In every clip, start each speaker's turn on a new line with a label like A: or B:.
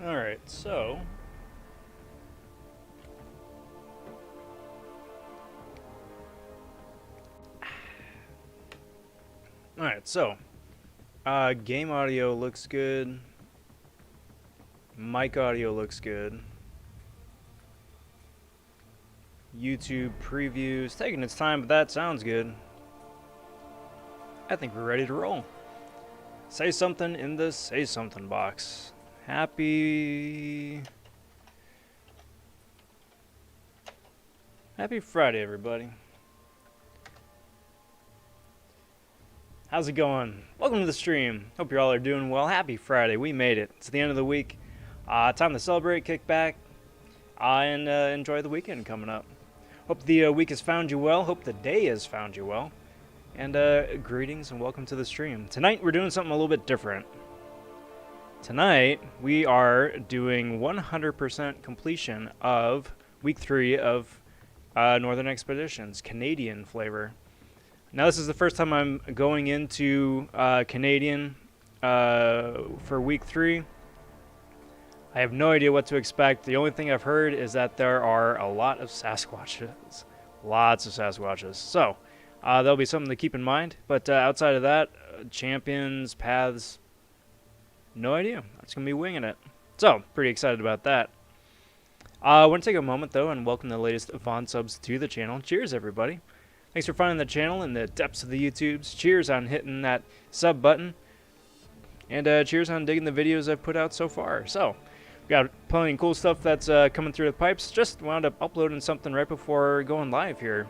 A: Alright, so... Alright, so... game audio looks good. Mic audio looks good. YouTube previews. Taking its time, but that sounds good. I think we're ready to roll. Say something in the say something box. Happy Friday, everybody. How's it going? Welcome to the stream. Hope you all are doing well. Happy Friday. We made it. It's the end of the week. Time to celebrate, kick back, and enjoy the weekend coming up. Hope the week has found you well. Hope the day has found you well. And greetings and welcome to the stream. Tonight we're doing something a little bit different. Tonight we are doing 100% completion of week 3 of Northern Expeditions, Canadian flavor. Now this is the first time I'm going into Canadian for week 3. I have no idea what to expect. The only thing I've heard is that there are a lot of Sasquatches. Lots of Sasquatches. So that'll be something to keep in mind. But outside of that, champions, paths, no idea. I'm just going to be winging it. So, pretty excited about that. I want to take a moment, though, and welcome the latest Von subs to the channel. Cheers, everybody. Thanks for finding the channel in the depths of the YouTubes. Cheers on hitting that sub button. And cheers on digging the videos I've put out so far. So, we've got plenty of cool stuff that's coming through the pipes. Just wound up uploading something right before going live here.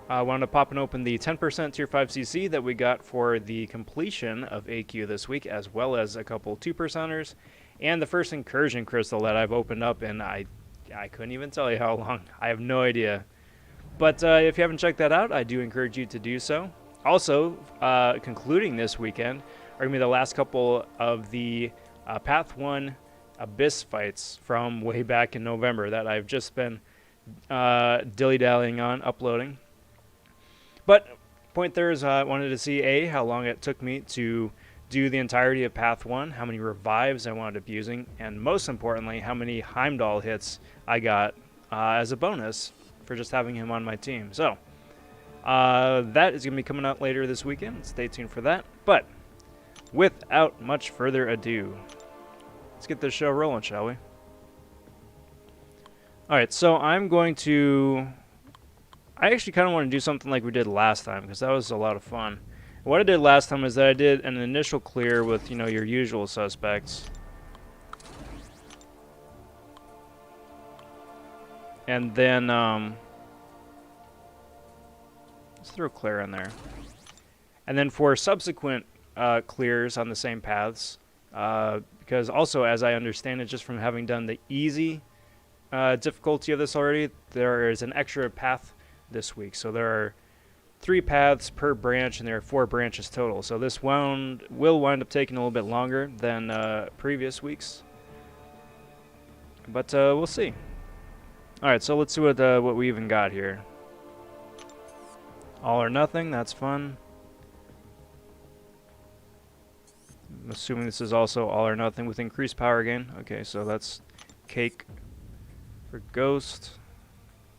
A: Wound up popping open the 10% Tier 5 CC that we got for the completion of AQ this week, as well as a couple 2%ers, and the first incursion crystal that I've opened up in, I couldn't even tell you how long. I have no idea. But if you haven't checked that out, I do encourage you to do so. Also, concluding this weekend are going to be the last couple of the Path 1 Abyss fights from way back in November that I've just been dilly-dallying on uploading. But point there is I wanted to see how long it took me to do the entirety of Path 1, how many revives I wound up using, and most importantly, how many Heimdall hits I got as a bonus for just having him on my team. So that is going to be coming out later this weekend. Stay tuned for that. But without much further ado, let's get this show rolling, shall we? Alright, so I'm going to... I actually kind of want to do something like we did last time, because that was a lot of fun. What I did last time is that I did an initial clear with, you know, your usual suspects. And then, let's throw Claire in there. And then for subsequent clears on the same paths, because also, as I understand it, just from having done the easy difficulty of this already, there is an extra path this week. So there are 3 paths per branch, and there are 4 branches total. So this will wind up taking a little bit longer than previous weeks. But we'll see. Alright, so let's see what we even got here. All or nothing, that's fun. I'm assuming this is also all or nothing with increased power gain. Okay, so that's cake for Ghost.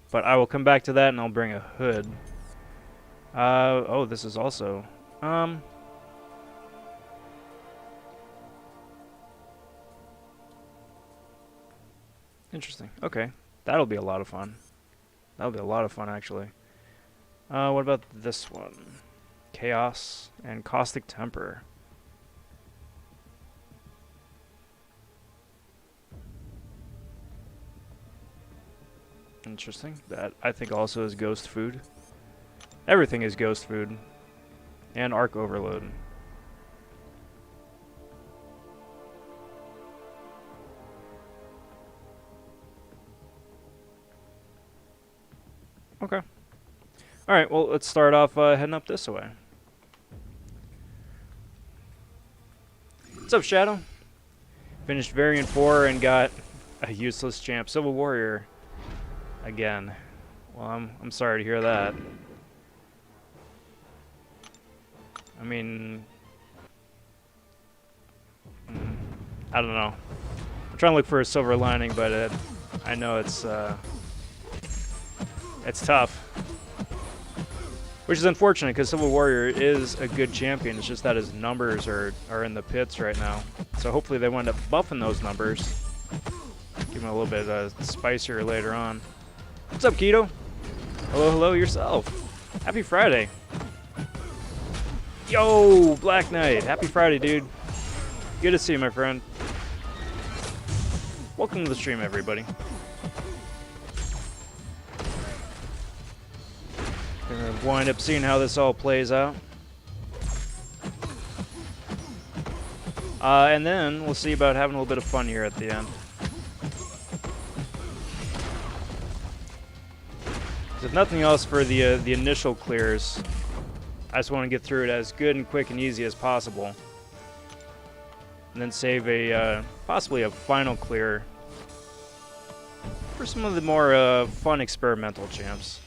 A: But I will come back to that, and I'll bring a hood. Oh, this is also... Interesting. Okay. That'll be a lot of fun. That'll be a lot of fun, actually. What about this one? Chaos and Caustic Temper. Interesting. That, I think, also is ghost food. Everything is ghost food. And Arc Overload. Okay. Alright, well, let's start off heading up this way. What's up, Shadow? Finished Variant 4 and got a useless champ. Civil Warrior. Again. Well, I'm sorry to hear that. I mean... I don't know. I'm trying to look for a silver lining, but I know it's tough. Which is unfortunate, because Civil Warrior is a good champion. It's just that his numbers are in the pits right now. So hopefully they wind up buffing those numbers. Give him a little bit spicier later on. What's up, Keto? Hello, hello yourself. Happy Friday. Yo, Black Knight. Happy Friday, dude. Good to see you, my friend. Welcome to the stream, everybody. Gonna wind up seeing how this all plays out. And then we'll see about having a little bit of fun here at the end. If nothing else, for the initial clears, I just want to get through it as good and quick and easy as possible, and then save a possibly a final clear for some of the more fun experimental champs.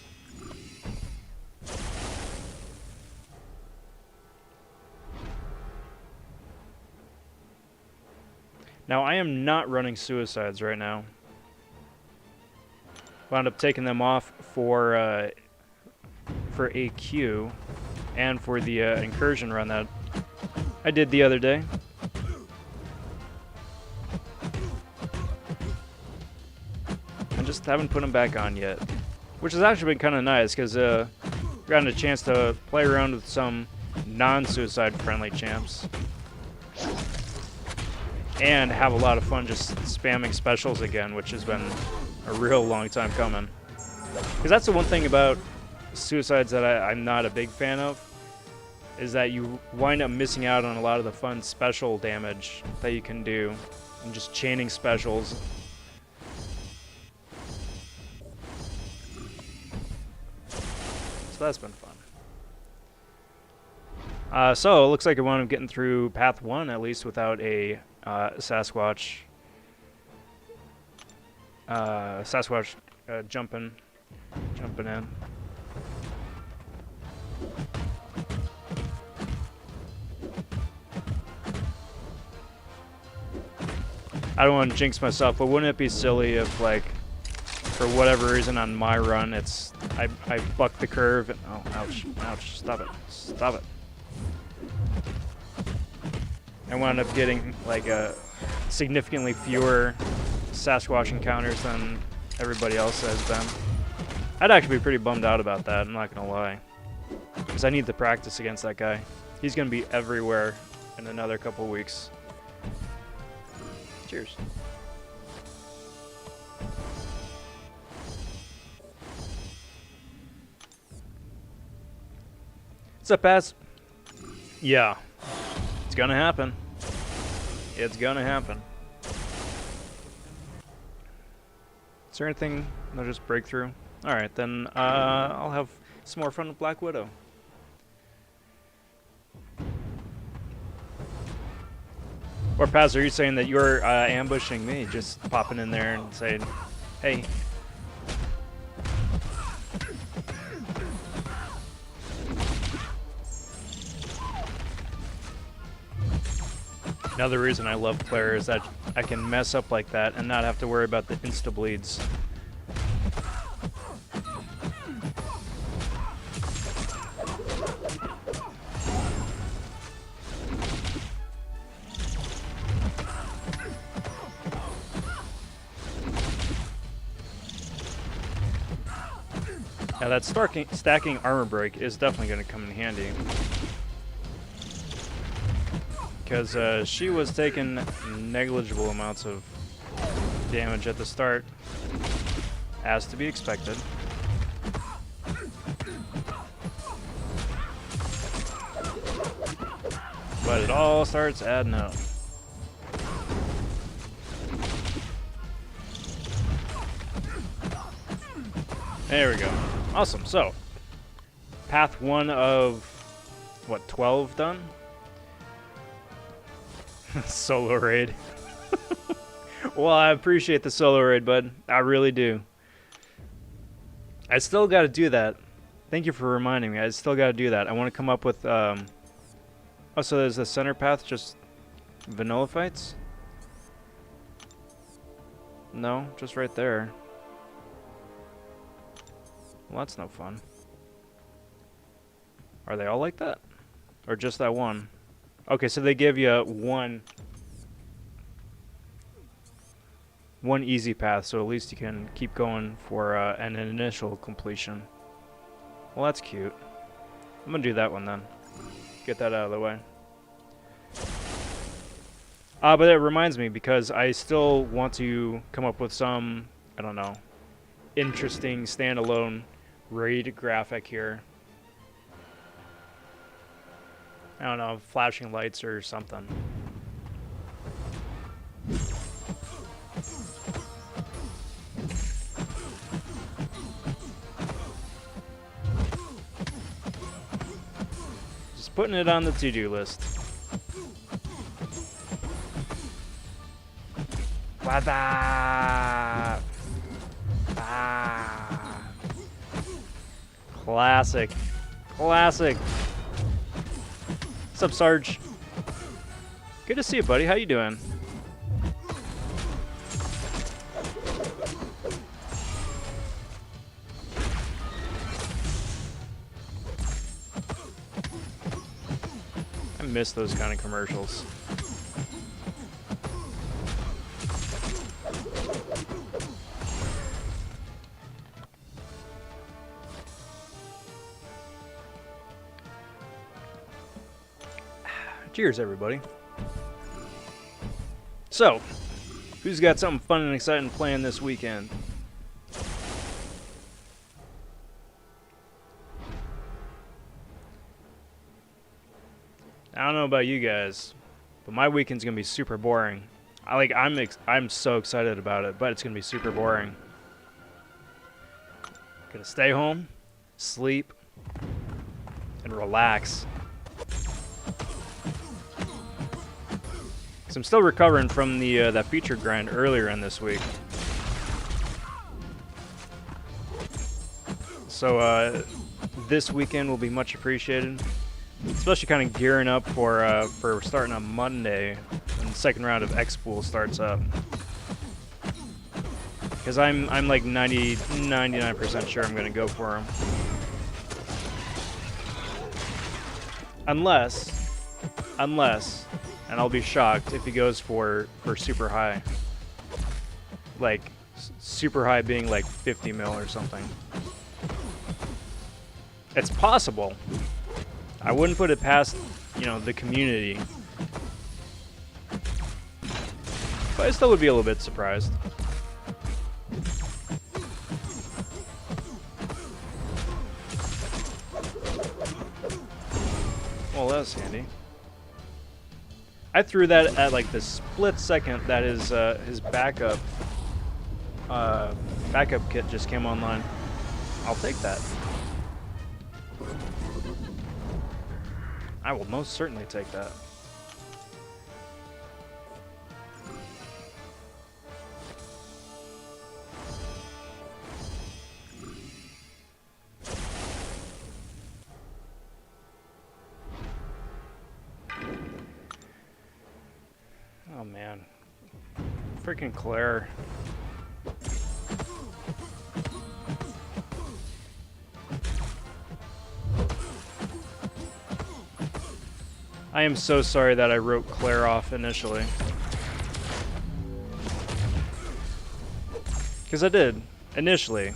A: Now, I am not running suicides right now. Wound up taking them off for AQ and for the incursion run that I did the other day. I just haven't put them back on yet, which has actually been kind of nice, because gotten a chance to play around with some non-suicide friendly champs and have a lot of fun just spamming specials again, which has been a real long time coming. Because that's the one thing about suicides that I'm not a big fan of, is that you wind up missing out on a lot of the fun special damage that you can do, and just chaining specials. So that's been fun. So it looks like I wound up getting through path 1 at least without a Sasquatch. Sasquatch jumping in. I don't want to jinx myself, but wouldn't it be silly if, like, for whatever reason on my run, I buck the curve and oh, ouch, stop it. I wound up getting like significantly fewer Sasquatch encounters than everybody else has been. I'd actually be pretty bummed out about that, I'm not gonna lie, because I need to practice against that guy. He's gonna be everywhere in another couple weeks. Cheers. What's up, Paz? Yeah, it's gonna happen. It's gonna happen. Is there anything? No, just breakthrough. All right, then I'll have some more fun with Black Widow. Or Paz, are you saying that you're ambushing me, just popping in there and saying, "Hey"? Another reason I love Claire is that I can mess up like that and not have to worry about the insta-bleeds. Now that stacking armor break is definitely going to come in handy, because she was taking negligible amounts of damage at the start, as to be expected. But it all starts adding up. There we go. Awesome. So, path 1 of, what, 12 done? Solo raid. Well, I appreciate the solo raid, bud. I really do. I still got to do that. Thank you for reminding me. I still got to do that. I want to come up with... Oh, so there's the center path, just vanilla fights? No, just right there. Well, that's no fun. Are they all like that? Or just that one? Okay, so they give you one easy path, so at least you can keep going for an initial completion. Well, that's cute. I'm gonna do that one then. Get that out of the way. But it reminds me, because I still want to come up with some, I don't know, interesting standalone raid graphic here. I don't know, flashing lights or something. Just putting it on the to-do list. Ah. Classic. Classic. What's up, Sarge? Good to see you, buddy. How you doing? I miss those kind of commercials. Cheers, everybody. So, who's got something fun and exciting planned this weekend? I don't know about you guys, but my weekend's gonna be super boring. I'm so excited about it, but it's gonna be super boring. Gonna stay home, sleep, and relax. So I'm still recovering from the that feature grind earlier in this week. So this weekend will be much appreciated, especially kind of gearing up for starting on Monday when the second round of X-Pool starts up. Because I'm like 99% sure I'm gonna go for him, unless. And I'll be shocked if he goes for super high. Like, super high being like 50 mil or something. It's possible. I wouldn't put it past, you know, the community. But I still would be a little bit surprised. Well, that's handy. I threw that at like the split second that his backup kit just came online. I'll take that. I will most certainly take that. Oh man, freaking Claire. I am so sorry that I wrote Claire off initially. Because I did, initially.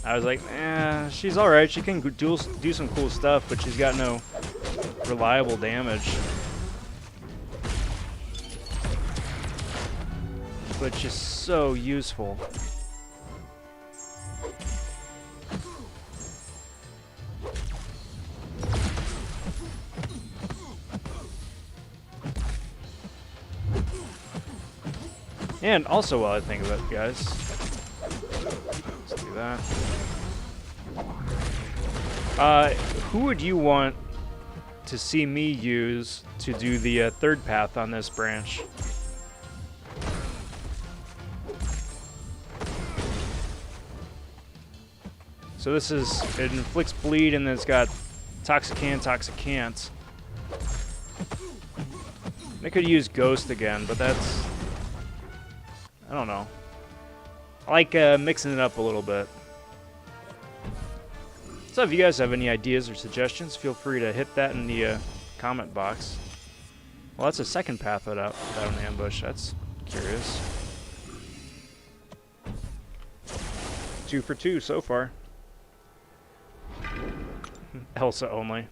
A: I was like, she's alright, she can do some cool stuff, but she's got no reliable damage. But just so useful. And also, while I think of it, guys, let's do that. Who would you want to see me use to do the third path on this branch? So this is, it inflicts bleed, and then it's got Toxicant. I could use Ghost again, but that's, I don't know. I like mixing it up a little bit. So if you guys have any ideas or suggestions, feel free to hit that in the comment box. Well, that's a second path without an ambush. That's curious. 2 for 2 so far. Elsa only.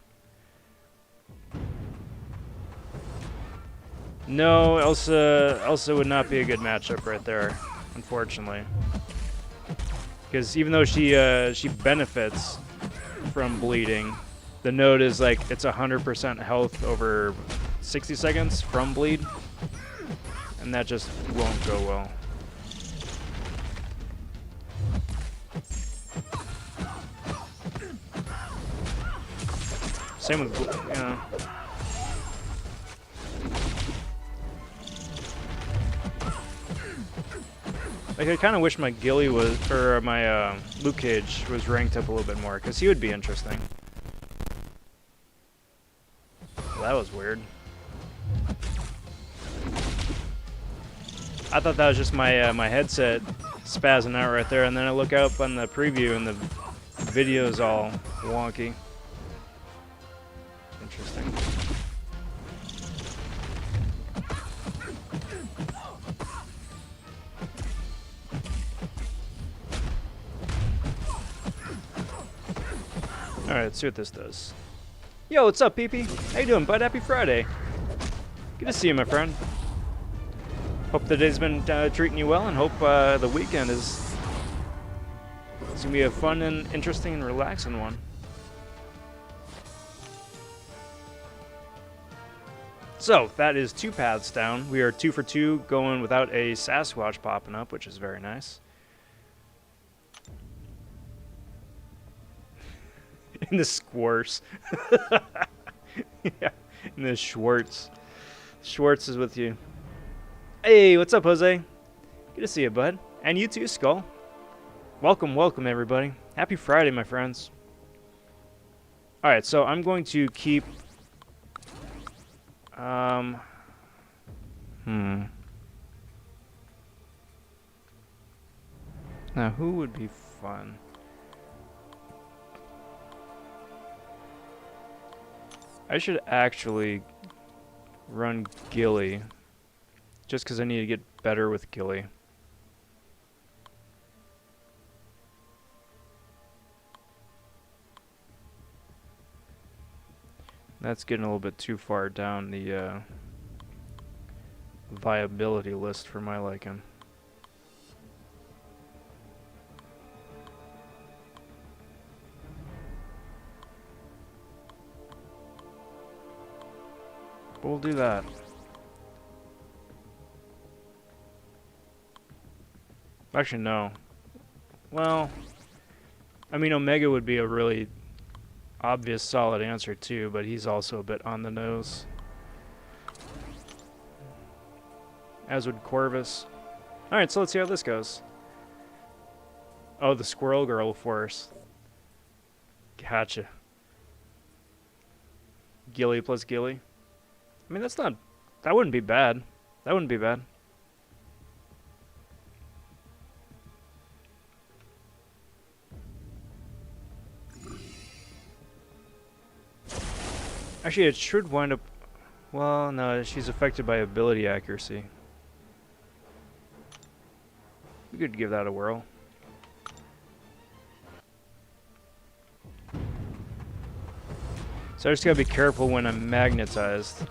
A: No, Elsa would not be a good matchup right there, unfortunately. Because even though she benefits from bleeding, the node is like it's 100% health over 60 seconds from bleed, and that just won't go well. Same with, you know. Like, I kind of wish my Gilly was, or my Luke Cage was ranked up a little bit more, because he would be interesting. Well, that was weird. I thought that was just my my headset spazzing out right there, and then I look up on the preview and the video is all wonky. Interesting. Alright, let's see what this does. Yo, what's up, PP? How you doing, bud? Happy Friday. Good to see you, my friend. Hope the day's been treating you well, and hope the weekend is gonna be a fun and interesting and relaxing one. So, that is 2 paths down. We are 2 for 2 going without a Sasquatch popping up, which is very nice. In the Squirts. Yeah, in the Schwartz. Schwartz is with you. Hey, what's up, Jose? Good to see you, bud. And you too, Skull. Welcome, welcome, everybody. Happy Friday, my friends. Alright, so I'm going to keep... Now, who would be fun? I should actually run Gilly, just because I need to get better with Gilly. That's getting a little bit too far down the viability list for my liking. But we'll do that. Actually, no. Well, I mean, Omega would be a really obvious, solid answer too, but he's also a bit on the nose. As would Corvus. Alright, so let's see how this goes. Oh, the Squirrel Girl Force. Gotcha. Gilly plus Gilly. I mean, that's not... That wouldn't be bad. That wouldn't be bad. Actually, it should wind up... Well, no, she's affected by ability accuracy. We could give that a whirl. So I just gotta be careful when I'm magnetized.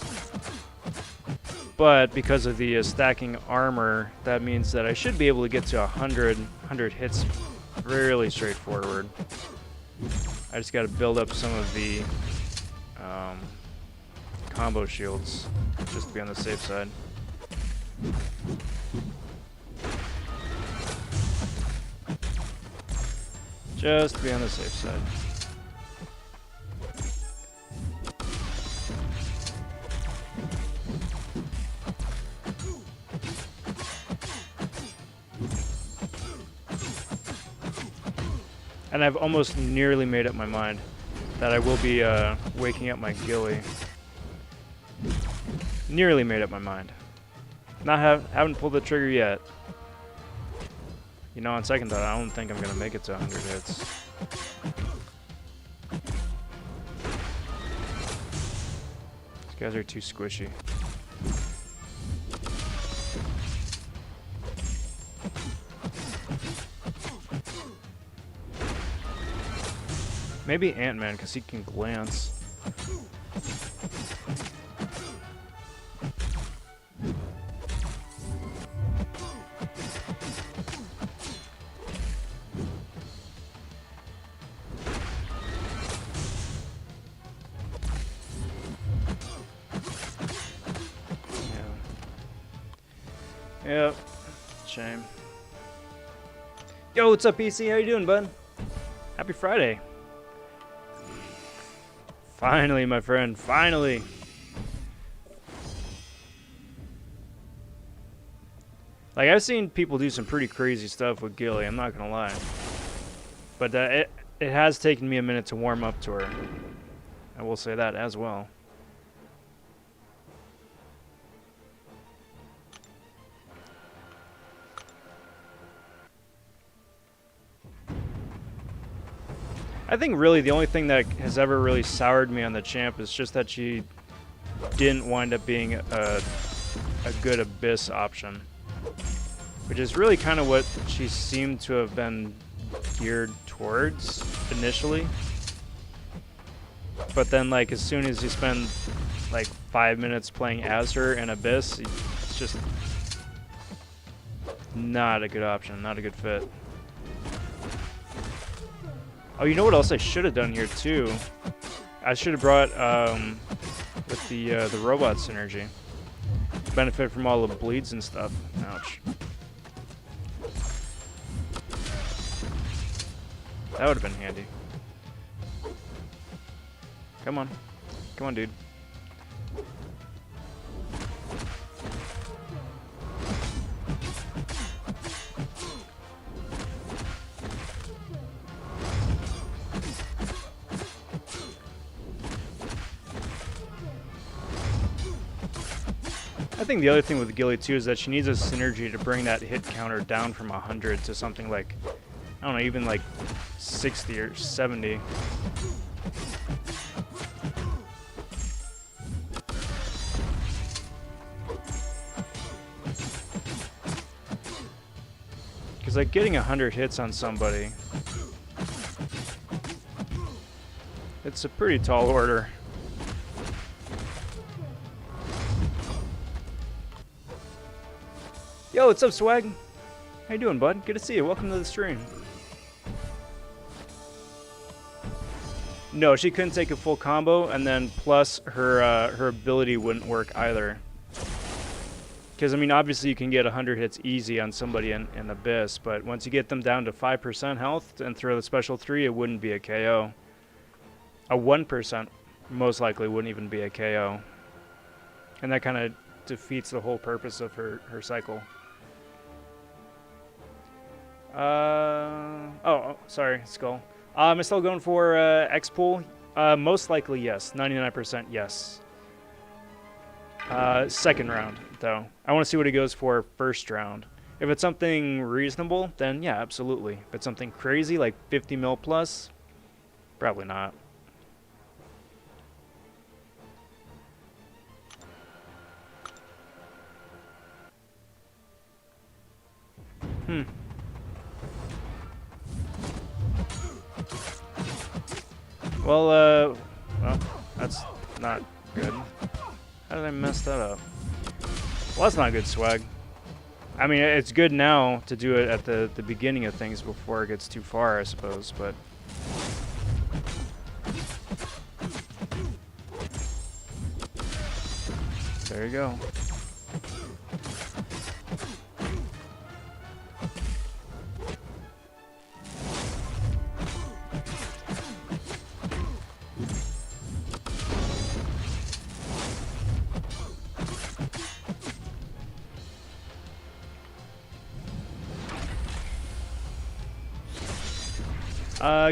A: But because of the stacking armor, that means that I should be able to get to 100 hits really straightforward. I just gotta build up some of the combo shields just to be on the safe side. Just to be on the safe side. And I've almost nearly made up my mind that I will be waking up my Gilly. Nearly made up my mind. Haven't pulled the trigger yet. You know, on second thought, I don't think I'm gonna make it to 100 hits. These guys are too squishy. Maybe Ant-Man, because he can glance. Yep. Shame. Yo, what's up, PC? How you doing, bud? Happy Friday. Finally, my friend. Finally. Like, I've seen people do some pretty crazy stuff with Gilly, I'm not gonna lie. But it has taken me a minute to warm up to her. I will say that as well. I think really the only thing that has ever really soured me on the champ is just that she didn't wind up being a good Abyss option. Which is really kind of what she seemed to have been geared towards initially. But then, like, as soon as you spend like 5 minutes playing as her in Abyss, it's just not a good option, not a good fit. Oh, you know what else I should have done here too? I should have brought with the robot synergy. Benefit from all the bleeds and stuff. Ouch. That would have been handy. Come on. Come on, dude. I think the other thing with Gilly too is that she needs a synergy to bring that hit counter down from 100 to something like, I don't know, even like 60 or 70. Because like getting 100 hits on somebody, it's a pretty tall order. Yo, what's up, Swag? How you doing, bud? Good to see you. Welcome to the stream. No, she couldn't take a full combo, and then plus her her ability wouldn't work either. Because, I mean, obviously you can get 100 hits easy on somebody in Abyss, but once you get them down to 5% health and throw the special 3, it wouldn't be a KO. A 1% most likely wouldn't even be a KO. And that kind of defeats the whole purpose of her cycle. Oh, sorry, Skull. Am I still going for X-Pool? Most likely, yes. 99% yes. Second round, though. I want to see what he goes for first round. If it's something reasonable, then yeah, absolutely. If it's something crazy, like 50 mil plus, probably not. Well, that's not good. How did I mess that up? Well, that's not good, Swag. I mean, it's good now to do it at the beginning of things before it gets too far, I suppose, but... There you go.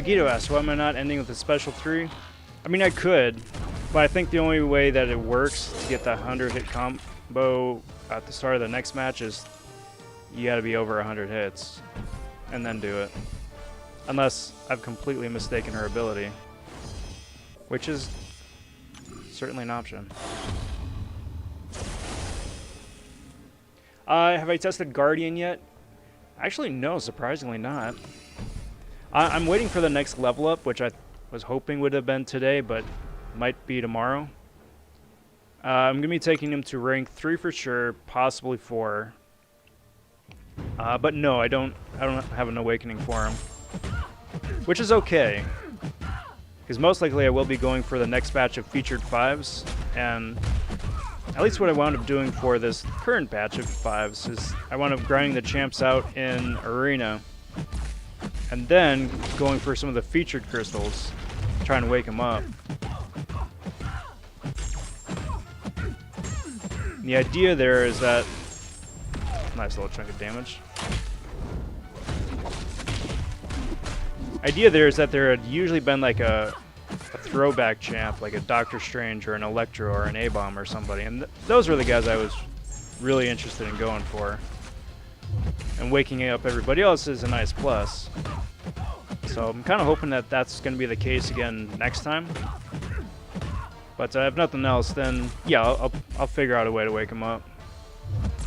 A: Guido asks, why am I not ending with a special 3? I mean, I could, but I think the only way that it works to get that 100 hit combo at the start of the next match is you gotta be over 100 hits. and then do it. Unless I've completely mistaken her ability, which is certainly an option. Have I tested Guardian yet? Actually, no, surprisingly not. I'm waiting for the next level up, which I was hoping would have been today, but might be tomorrow. I'm going to be taking him to rank 3 for sure, possibly 4. But no, I don't have an awakening for him. Which is okay. Because most likely I will be going for the next batch of featured 5s, and at least what I wound up doing for this current batch of 5s is I wound up grinding the champs out in Arena, and then going for some of the featured crystals, trying to wake them up. And the idea there is that... Nice little chunk of damage. Idea there is that there had usually been like a throwback champ, like a Doctor Strange or an Electro or an A-Bomb or somebody, and those were the guys I was really interested in going for. And waking up everybody else is a nice plus. So I'm kind of hoping that that's going to be the case again next time. But if nothing else, then yeah, I'll figure out a way to wake him up.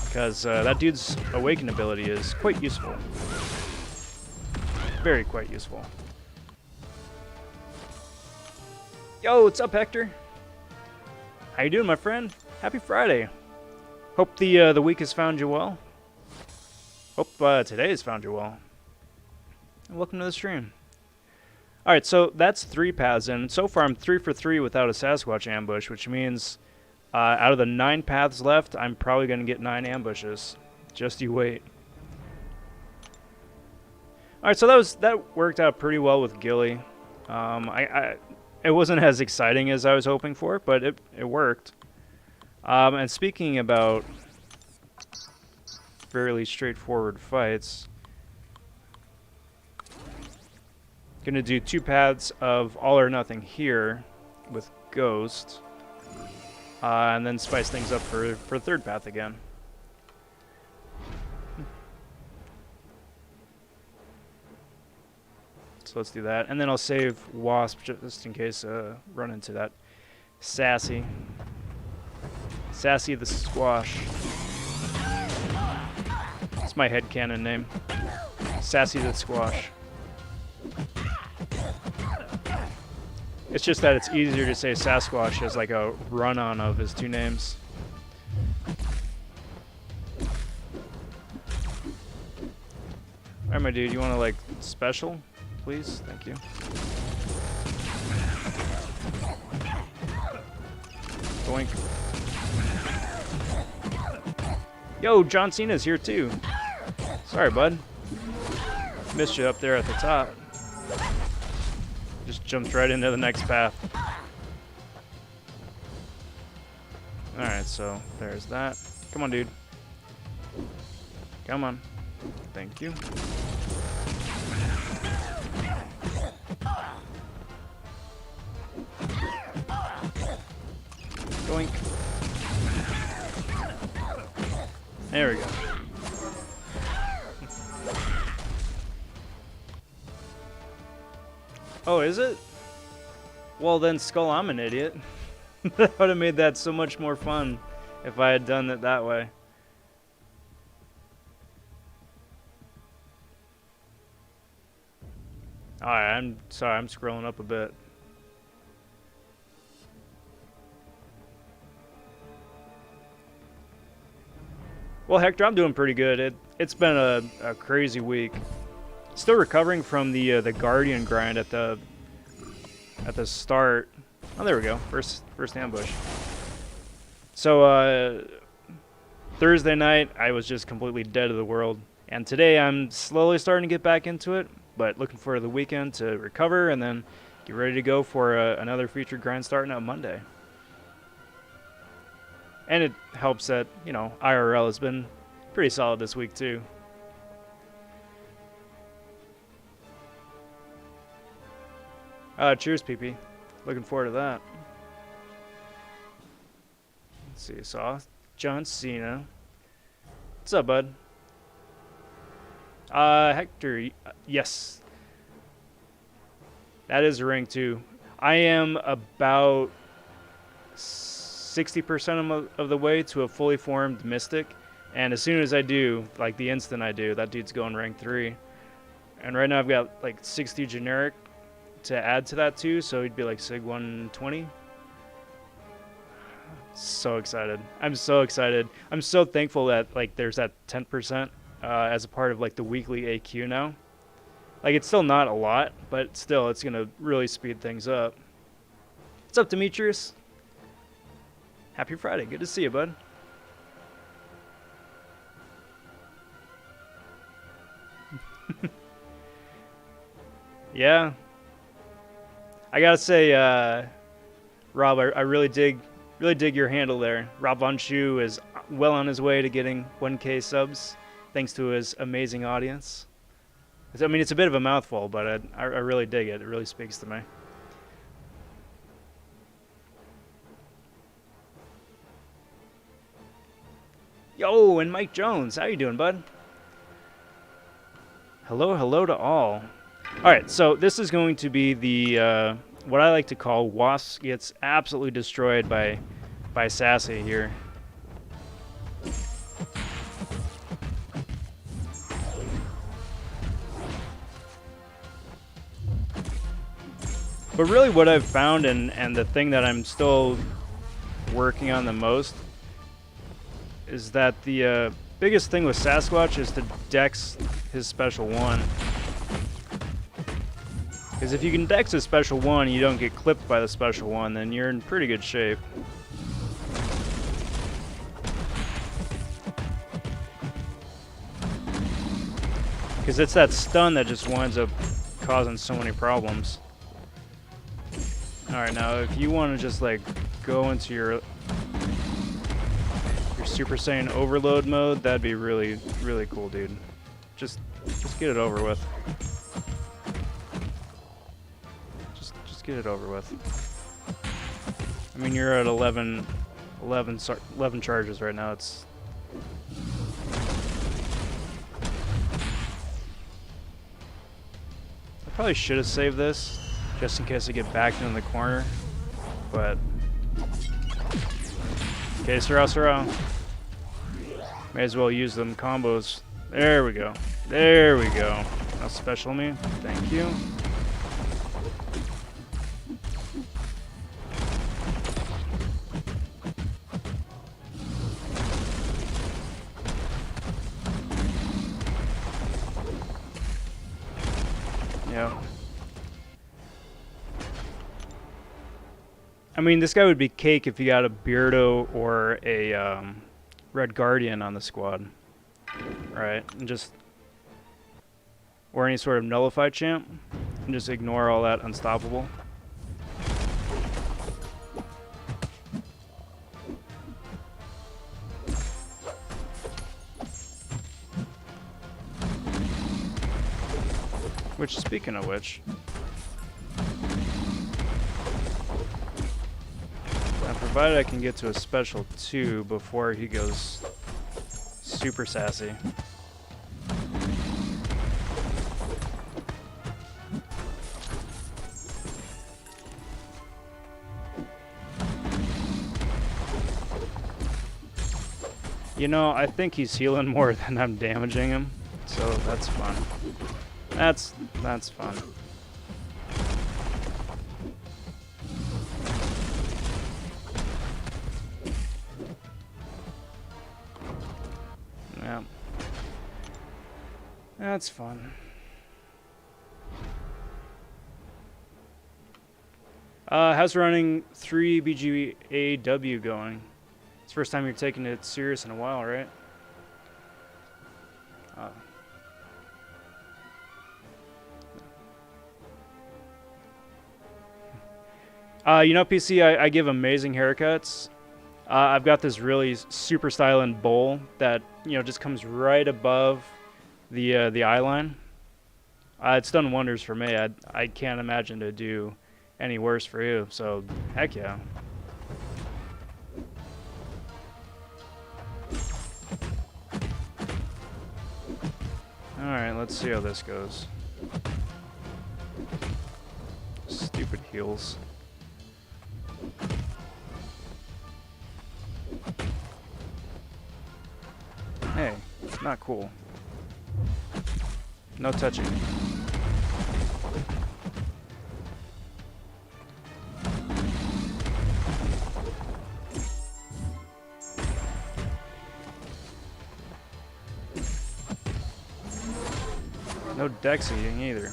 A: Because that dude's awaken ability is quite useful. Very quite useful. Yo, what's up, Hector? How you doing, my friend? Happy Friday. Hope the week has found you well. Hope today has found you well. And welcome to the stream. Alright, so that's 3 paths, and so far I'm 3 for 3 without a Sasquatch ambush, which means out of the 9 paths left, I'm probably going to get 9 ambushes. Just you wait. Alright, so that worked out pretty well with Gilly. It wasn't as exciting as I was hoping for, but it worked. And speaking about fairly straightforward fights, gonna do 2 paths of all or nothing here with Ghost, and then spice things up for 3rd path again. So let's do that, and then I'll save Wasp just in case run into that Sassy the Squash. It's my headcanon name. Sassy the Squash. It's just that it's easier to say Sasquatch as like a run-on of his 2 names. Alright, my dude, you want to like special? Please, thank you. Boink. Yo, John Cena's here too. Sorry, bud. Missed you up there at the top. Just jumped right into the next path. Alright, so there's that. Come on, dude. Come on. Thank you. Doink. There we go. Oh, is it? Well then, Skull, I'm an idiot. That would have made that so much more fun if I had done it that way. Alright, I'm sorry, I'm scrolling up a bit. Well, Hector, I'm doing pretty good. It's been a crazy week. Still recovering from the Guardian grind at the start. Oh, there we go. First ambush. So Thursday night, I was just completely dead to the world, and today I'm slowly starting to get back into it. But looking for the weekend to recover and then get ready to go for another featured grind starting out Monday. And it helps that, you know, IRL has been pretty solid this week too. Cheers, PP. Looking forward to that. Let's see, saw John Cena. What's up, bud? Hector, yes. That is a rank 2. I am about 60% of the way to a fully formed Mystic. And as soon as I do, like the instant I do, that dude's going rank 3. And right now I've got like 60 generic to add to that too, so he'd be like Sig 120. So excited. I'm so excited. I'm so thankful that like there's that 10% as a part of like the weekly AQ now. Like it's still not a lot, but still it's gonna really speed things up. What's up, Demetrius? Happy Friday. Good to see you, bud. Yeah. I gotta say, Rob, I really dig your handle there. RobVonShoe is well on his way to getting 1K subs, thanks to his amazing audience. I mean, it's a bit of a mouthful, but I really dig it. It really speaks to me. Yo, and Mike Jones, how you doing, bud? Hello to all. All right, so this is going to be the what I like to call Wasp gets absolutely destroyed by Sassy here. But really what I've found and the thing that I'm still working on the most is that the biggest thing with Sasquatch is to dex his special 1. Because if you can dex his special 1 and you don't get clipped by the special 1, then you're in pretty good shape. Because it's that stun that just winds up causing so many problems. Alright, now if you want to just like go into your Super Saiyan overload mode, that'd be really cool, dude. Just get it over with. Just get it over with. I mean, you're at 11 charges right now. It's I probably should have saved this just in case I get backed in the corner, but okay, Sirao. May as well use them combos. There we go. There we go. Now special me. Thank you. Yeah. I mean, this guy would be cake if you got a Beardo or a Red Guardian on the squad, right? And just, or any sort of nullified champ, and just ignore all that unstoppable. Which, speaking of which, provided I can get to a special 2 before he goes super sassy. You know, I think he's healing more than I'm damaging him, so that's fun. That's fun. Yeah. That's fun. How's running 3 BGAW going? It's the first time you're taking it serious in a while, right? You know, PC, I give amazing haircuts. I've got this really super styling bowl that, you know, just comes right above the eye line. It's done wonders for me. I can't imagine to do any worse for you. So, heck yeah. Alright, let's see how this goes. Stupid heals. Hey, not cool. No touching. No dex eating either.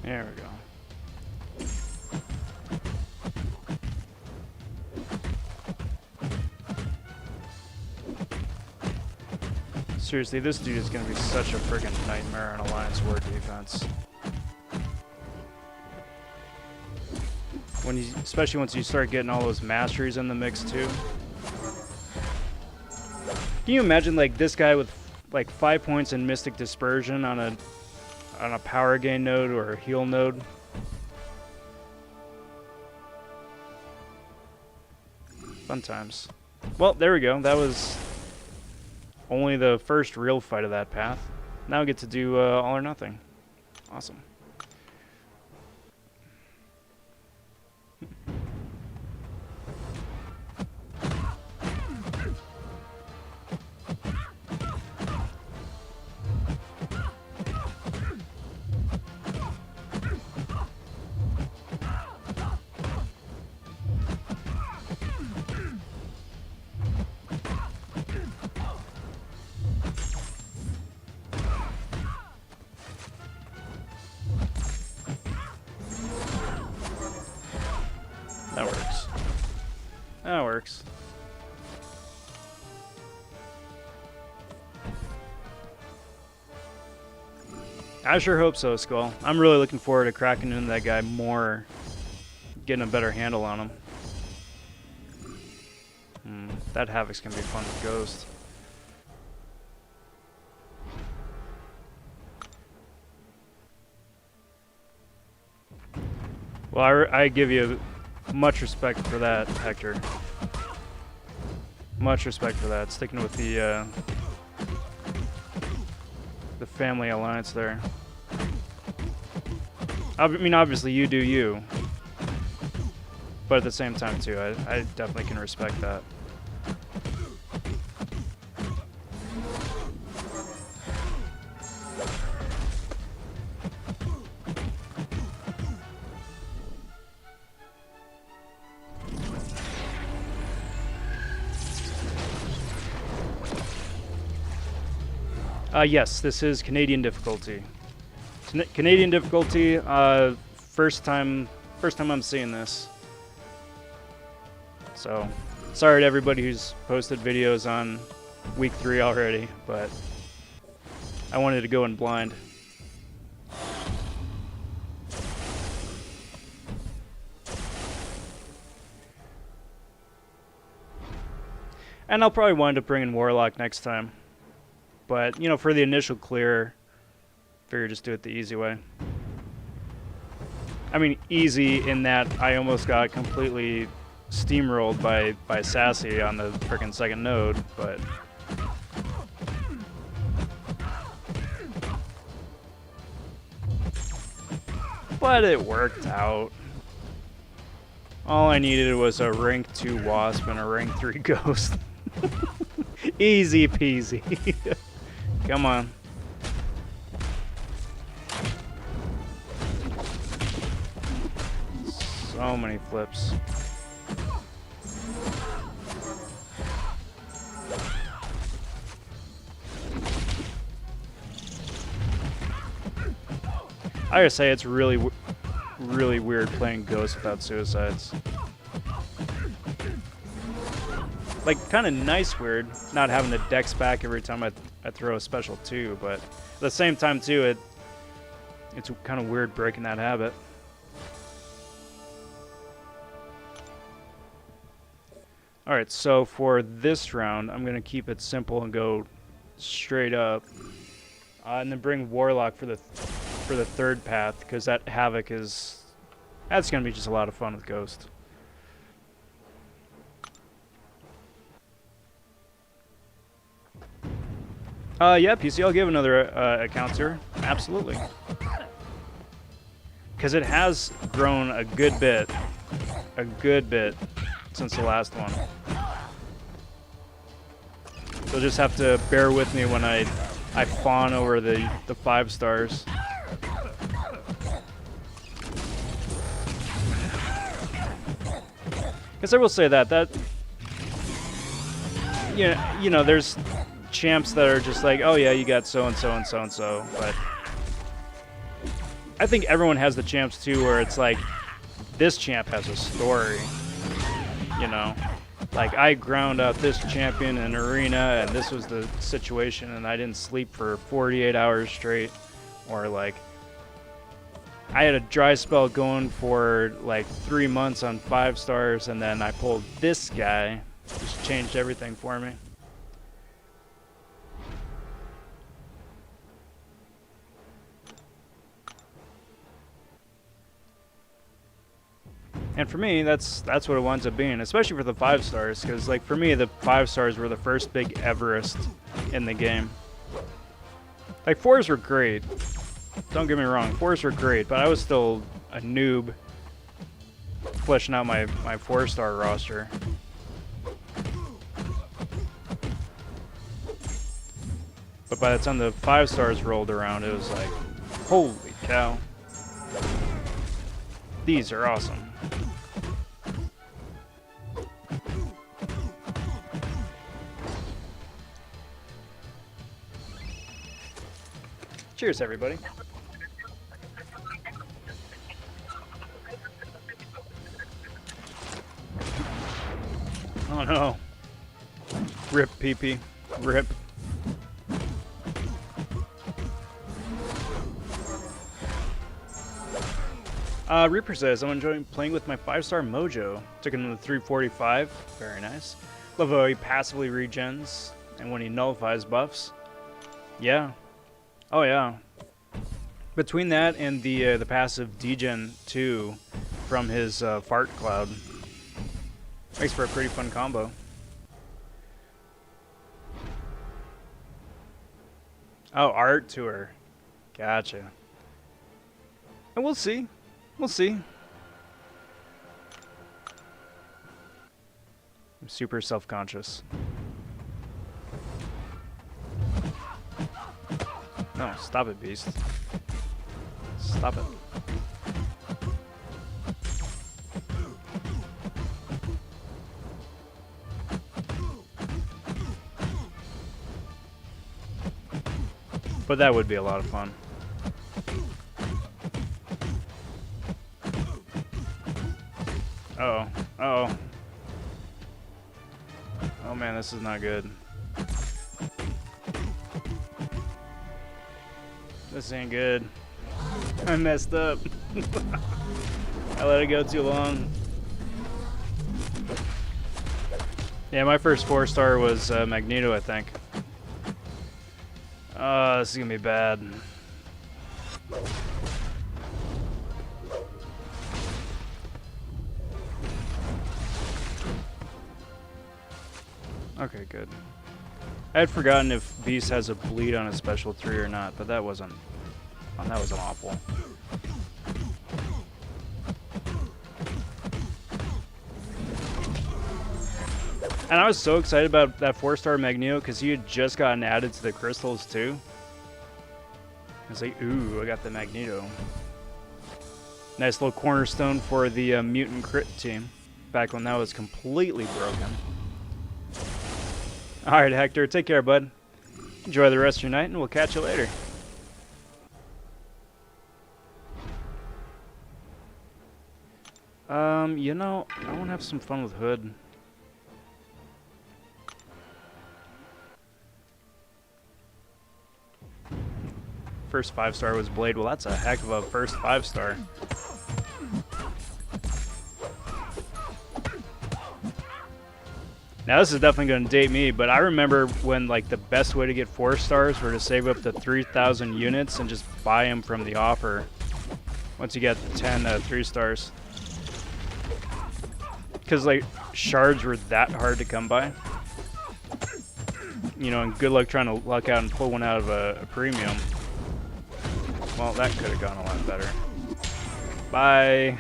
A: There we go. Seriously, this dude is going to be such a friggin' nightmare on Alliance War defense. When you, especially once you start getting all those masteries in the mix too. Can you imagine like this guy with like 5 points in Mystic Dispersion on a power gain node or a heal node? Fun times. Well, there we go. That was only the first real fight of that path. Now we get to do all or nothing. Awesome. That works. That works. I sure hope so, Skull. I'm really looking forward to cracking into that guy more, getting a better handle on him. That Havoc's gonna be fun with Ghost. Well, I give you much respect for that, Hector. Much respect for that. Sticking with the family alliance there. I mean, obviously you do you, but at the same time too, I definitely can respect that. Yes, this is Canadian difficulty. Canadian difficulty. First time I'm seeing this. So, sorry to everybody who's posted videos on week 3 already, but I wanted to go in blind. And I'll probably wind up bringing Warlock next time. But, you know, for the initial clear, figure just do it the easy way. I mean, easy in that I almost got completely steamrolled by Sassy on the frickin' second node, but... But it worked out. All I needed was a rank 2 Wasp and a rank 3 Ghost. Easy peasy. Come on. So many flips. I gotta say, it's really weird playing Ghost without suicides. Like, kind of nice weird, not having the dex back every time I throw a special too, but at the same time too, It's kind of weird breaking that habit. Alright, so for this round, I'm going to keep it simple and go straight up. And then bring Warlock for the third path, because that Havoc is... That's going to be just a lot of fun with Ghost. Yeah, PC, I'll give another account to her. Absolutely. Because it has grown a good bit since the last one. You'll just have to bear with me when I fawn over the 5 stars. Because I will say that you know, there's champs that are just like, oh yeah, you got so and so and so and so, but I think everyone has the champs too, where it's like, this champ has a story, you know? Like, I ground out this champion in arena, and this was the situation, and I didn't sleep for 48 hours straight. Or, like, I had a dry spell going for, like, 3 months on 5 stars, and then I pulled this guy. Just changed everything for me. And for me, that's what it winds up being, especially for the 5 stars, because like for me, the 5 stars were the first big Everest in the game. Like 4s were great. Don't get me wrong, 4s were great, but I was still a noob fleshing out my 4-star roster. But by the time the 5 stars rolled around, it was like, holy cow. These are awesome. Cheers, everybody. Oh no. Rip, PP. Rip. Reaper says, I'm enjoying playing with my 5-star Mojo. Took him to the 345. Very nice. Love how he passively regens and when he nullifies buffs. Yeah. Oh yeah. Between that and the passive degen 2 from his fart cloud, makes for a pretty fun combo. Oh, art tour. Gotcha. And we'll see. We'll see. I'm super self-conscious. No, stop it, beast. Stop it. But that would be a lot of fun. Uh-oh. Uh-oh. Oh man, this is not good. This ain't good. I messed up. I let it go too long. Yeah, my first 4-star was Magneto, I think. This is gonna be bad. Okay, good. I had forgotten if Beast has a bleed on a special 3 or not, but that wasn't awful. And I was so excited about that 4-star Magneto because he had just gotten added to the crystals too. I was like, ooh, I got the Magneto. Nice little cornerstone for the mutant crit team, back when that was completely broken. Alright, Hector, take care, bud. Enjoy the rest of your night, and we'll catch you later. You know, I want to have some fun with Hood. First 5-star was Blade. Well, that's a heck of a first 5-star. Now this is definitely going to date me, but I remember when like the best way to get 4 stars were to save up to 3,000 units and just buy them from the offer. Once you get 10 3 stars, because like shards were that hard to come by. You know, and good luck trying to luck out and pull one out of a premium. Well, that could have gone a lot better. Bye.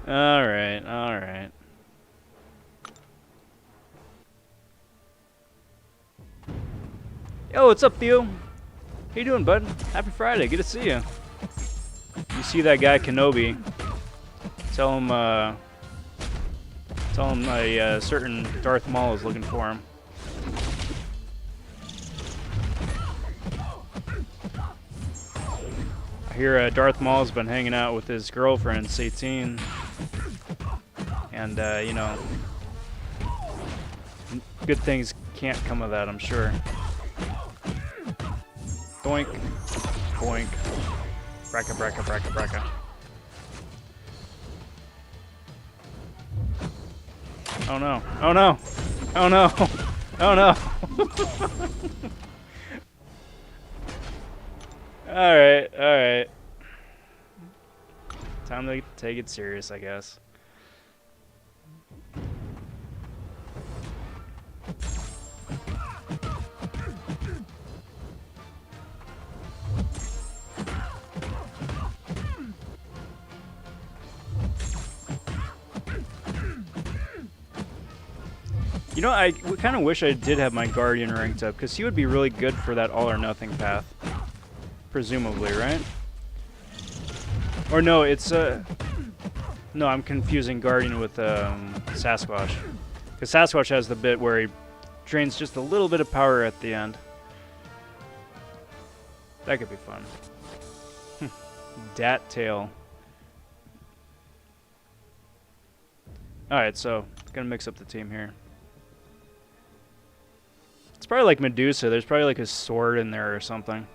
A: Alright, alright. Yo, what's up, Theo? How you doing, bud? Happy Friday, good to see you. You see that guy Kenobi, tell him a certain Darth Maul is looking for him. I hear Darth Maul's been hanging out with his girlfriend, Satine. And, you know, good things can't come of that, I'm sure. Boink. Boink. Bracka, bracka, bracka, bracka. Oh no. Oh no. Oh no. Oh no. Alright, alright. Time to take it serious, I guess. You know, I kind of wish I did have my Guardian ranked up, because he would be really good for that all or nothing path. Presumably, right? Or no, it's no, I'm confusing Guardian with Sasquatch. Because Sasquatch has the bit where he drains just a little bit of power at the end. That could be fun. Dat tail. Alright, so, gonna mix up the team here. It's probably like Medusa. There's probably like a sword in there or something.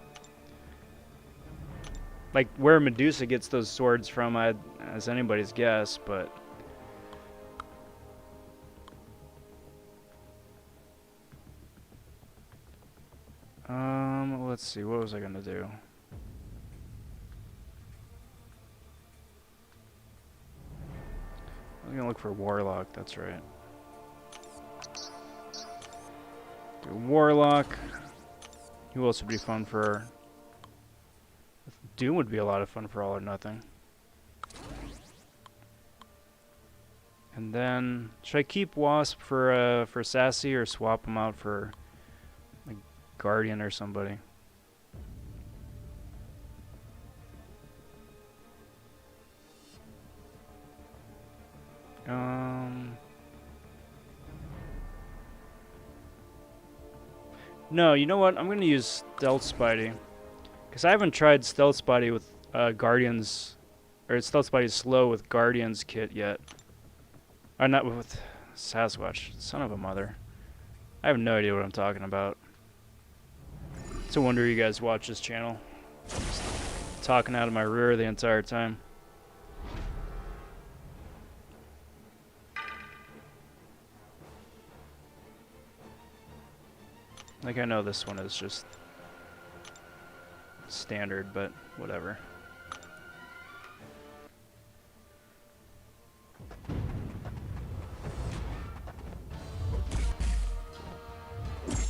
A: Like where Medusa gets those swords from, as anybody's guess, but... let's see, what was I gonna do? I'm gonna look for Warlock, that's right. Do Warlock. Who else would be fun for... Doom would be a lot of fun for all or nothing. And then, should I keep Wasp for Sassy or swap him out for like Guardian or somebody? No, you know what? I'm going to use Stealth Spidey. Because I haven't tried Stealth Spidey with Guardians... Or Stealth Spidey slow with Guardians kit yet. Or not with Sasquatch. Son of a mother. I have no idea what I'm talking about. It's a wonder you guys watch this channel. Just talking out of my rear the entire time. Like, I know this one is just standard, but whatever.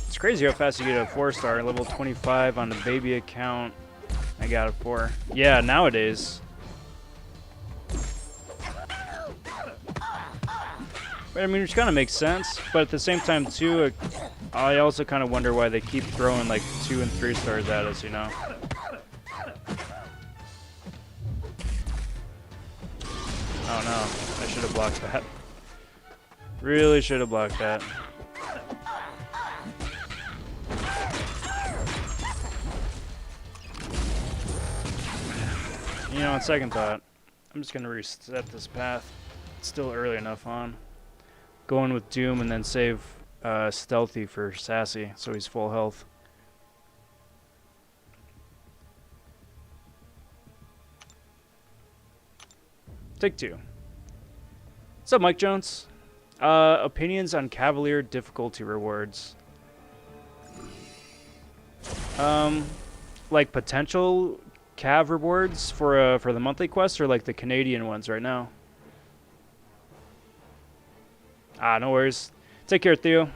A: It's crazy how fast you get a 4-star. Level 25 on the baby account. I got a 4. Yeah, nowadays. But I mean, which kind of makes sense, but at the same time, too, I also kind of wonder why they keep throwing like 2 and 3 stars at us, you know? Oh no, I should have blocked that. Really should have blocked that. You know, on second thought, I'm just gonna reset this path. It's still early enough on. Going with Doom and then save Stealthy for Sassy, so he's full health. Take 2. What's up, Mike Jones? Opinions on Cavalier difficulty rewards. Like potential Cav rewards for the monthly quests, or like the Canadian ones right now? No worries. Take care, Theo.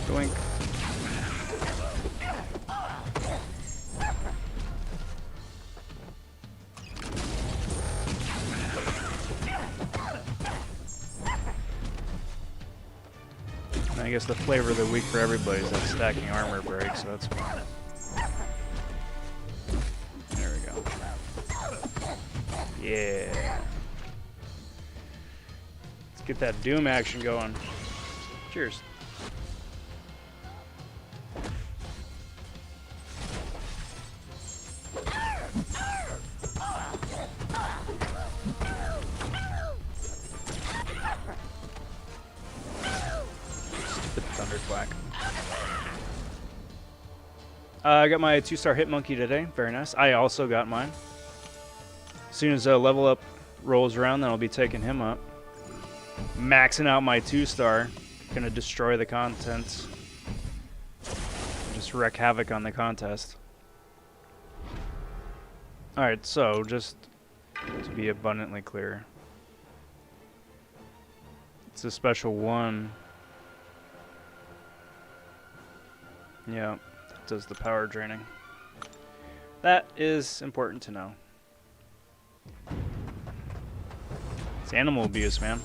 A: Doink. I guess the flavor of the week for everybody is that stacking armor break, so that's fine. There we go. Yeah. Let's get that Doom action going. Cheers. Thunderquack. I got my 2-star hit monkey today. Very nice. I also got mine. As soon as level up rolls around, then I'll be taking him up. Maxing out my 2-star. Gonna destroy the content. Just wreak havoc on the contest. Alright, so just to be abundantly clear. It's a special one. Yeah, that does the power draining. That is important to know. It's animal abuse, man.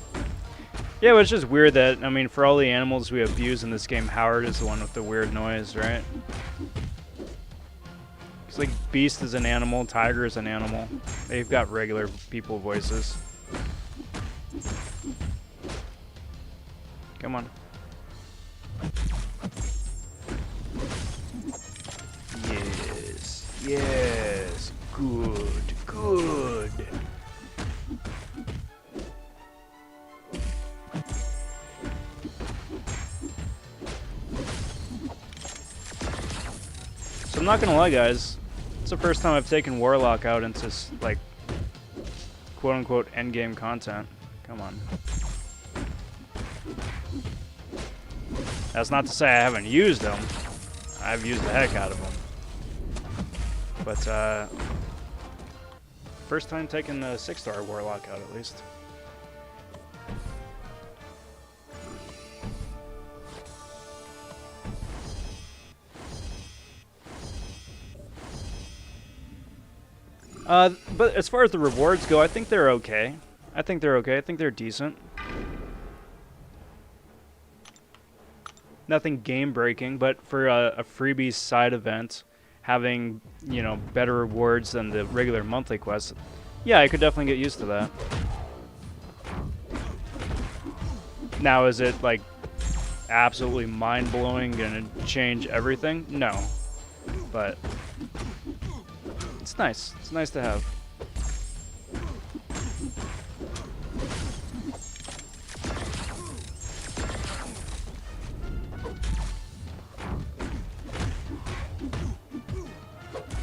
A: Yeah, but it's just weird that, I mean, for all the animals we abuse in this game, Howard is the one with the weird noise, right? It's like Beast is an animal, Tiger is an animal. They've got regular people voices. Come on. Yes, good, good. So I'm not gonna lie, guys. It's the first time I've taken Warlock out into, like, quote-unquote endgame content. Come on. That's not to say I haven't used them. I've used the heck out of them. But, first time taking the 6-star Warlock out, at least. But as far as the rewards go, I think they're okay. I think they're okay. I think they're decent. Nothing game-breaking, but for a freebie side event, having, you know, better rewards than the regular monthly quests, yeah, I could definitely get used to that. Now, is it, like, absolutely mind-blowing, gonna change everything? No. But it's nice. It's nice to have.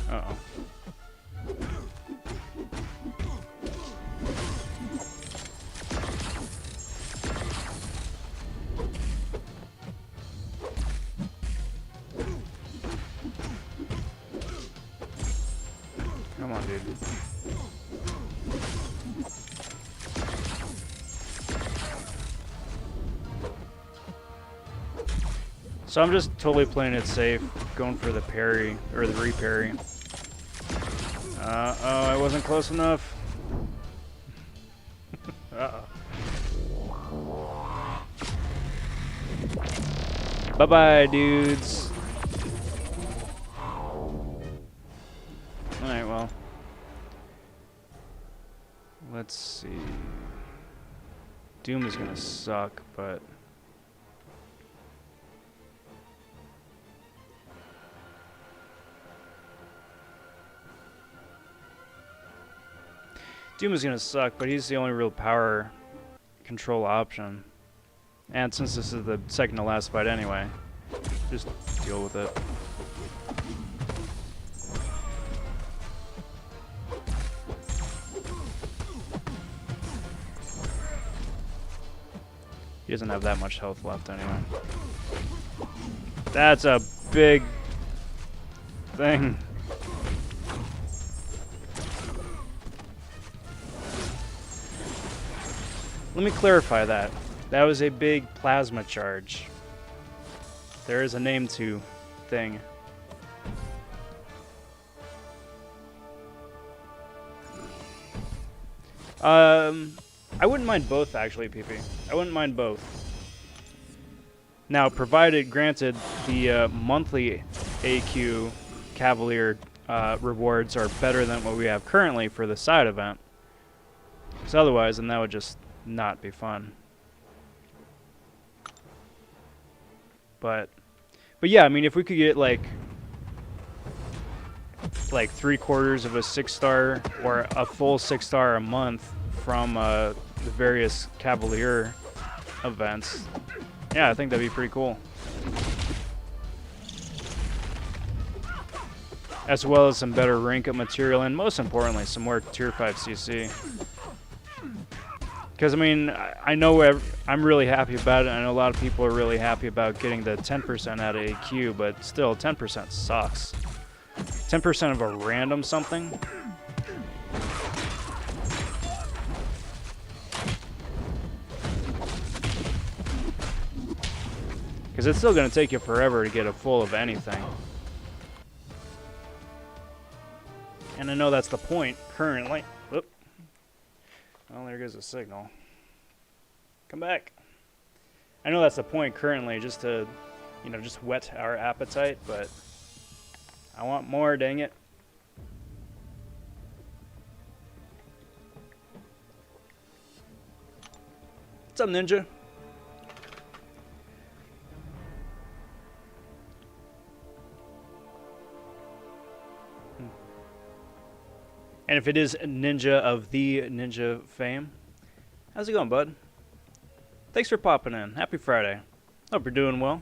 A: Uh-oh. Come on, dude. So I'm just totally playing it safe, going for the parry, or the re-parry. Uh-oh, I wasn't close enough. Uh-oh. Bye-bye, dudes. Alright, well. Let's see. Doom is gonna suck, but... Doom is gonna suck, but he's the only real power control option. And since this is the second to last fight anyway, just deal with it. He doesn't have that much health left anyway. That's a big thing. Let me clarify that. That was a big plasma charge. There is a name to thing. I wouldn't mind both, actually, PP. I wouldn't mind both. Now, granted, the monthly AQ Cavalier rewards are better than what we have currently for the side event. Because otherwise, then that would just not be fun. But yeah, I mean, if we could get like 3/4 of a 6-star or a full 6-star a month from the various Cavalier events, yeah, I think that'd be pretty cool. As well as some better rank up material, and most importantly, some more tier 5 CC. Because, I mean, I know I'm really happy about it. I know a lot of people are really happy about getting the 10% out of AQ, but still, 10% sucks. 10% of a random something? Because it's still going to take you forever to get a full of anything. And I know that's the point currently. Whoop. Well, there goes the signal. Come back. I know that's the point currently, just to, you know, just whet our appetite, but I want more, dang it. What's up, Ninja? And if it is Ninja of the Ninja fame, how's it going, bud? Thanks for popping in. Happy Friday. Hope you're doing well.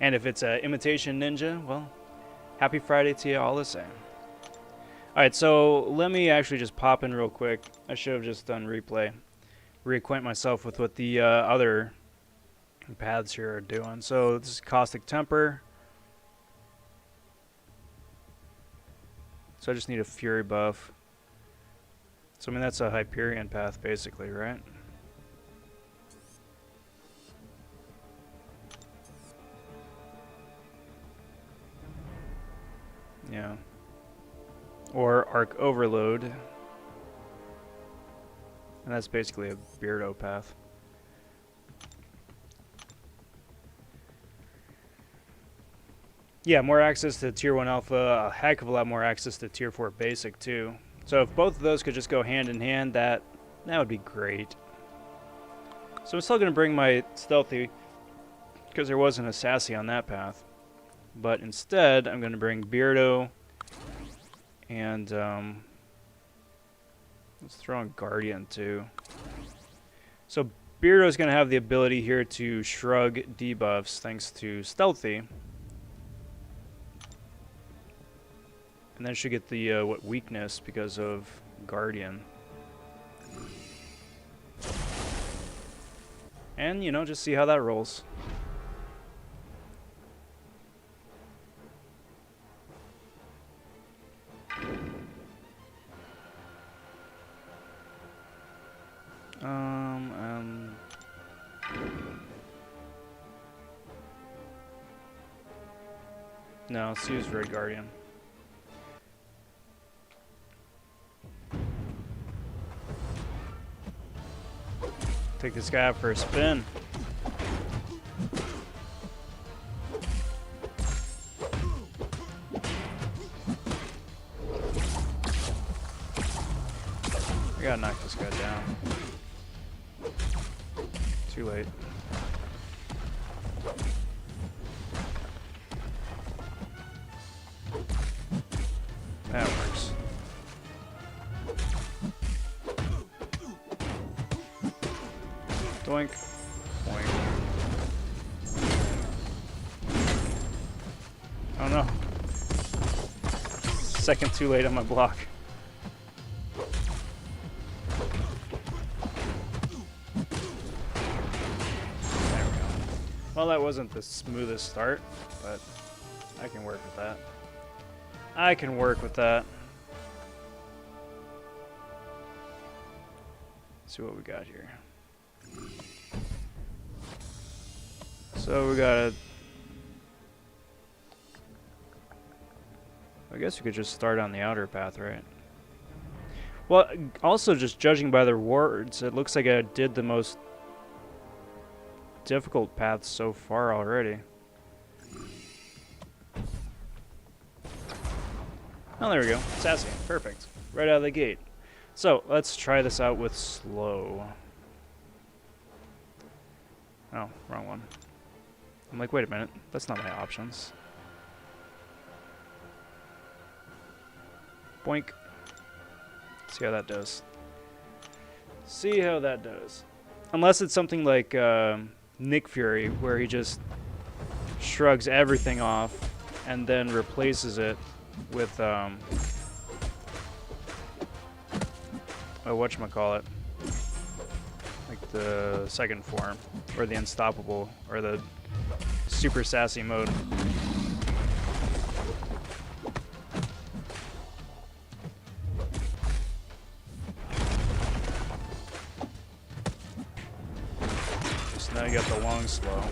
A: And if it's a imitation ninja, well, happy Friday to you all the same. Alright, so let me actually just pop in real quick. I should have just done replay. Reacquaint myself with what the other paths here are doing. So this is Caustic Temper. So I just need a Fury buff. So I mean that's a Hyperion path basically, right? Yeah. Or Arc Overload. And that's basically a Beardo path. Yeah, more access to Tier 1 Alpha, a heck of a lot more access to Tier 4 Basic, too. So if both of those could just go hand in hand, that would be great. So I'm still going to bring my Stealthy, because there wasn't a Sassy on that path. But instead, I'm going to bring Beardo, and let's throw in Guardian, too. So Beardo's going to have the ability here to shrug debuffs thanks to Stealthy. And then should get the weakness because of Guardian. And, you know, just see how that rolls. No, let's use Red Guardian. Take this guy out for a spin. gotta knock this guy down. Too late. That works. Doink. Boink. Oh no. Second too late on my block. There we go. Well, that wasn't the smoothest start, but I can work with that. I can work with that. Let's see what we got here. So we got a... I guess we could just start on the outer path, right? Well, also just judging by the rewards, it looks like I did the most difficult path so far already. Oh, there we go. Sassy. Perfect. Right out of the gate. So, let's try this out with slow. Oh, wrong one. I'm like, wait a minute. That's not my options. Boink. See how that does. See how that does. Unless it's something like Nick Fury, where he just shrugs everything off and then replaces it with whatchamacallit, like the second form, or the unstoppable, or the super sassy mode. So now you got the long slow.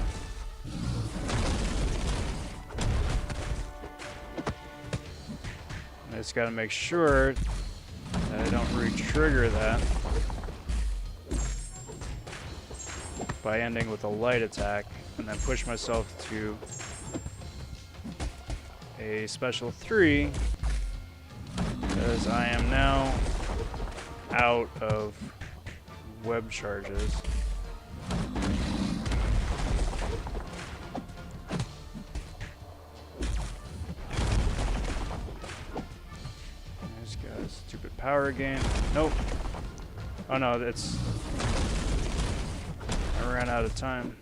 A: I just gotta make sure that I don't re-trigger that by ending with a light attack, and then push myself to a special 3, because I am now out of web charges. Stupid power gain. Nope. Oh no, it's... I ran out of time.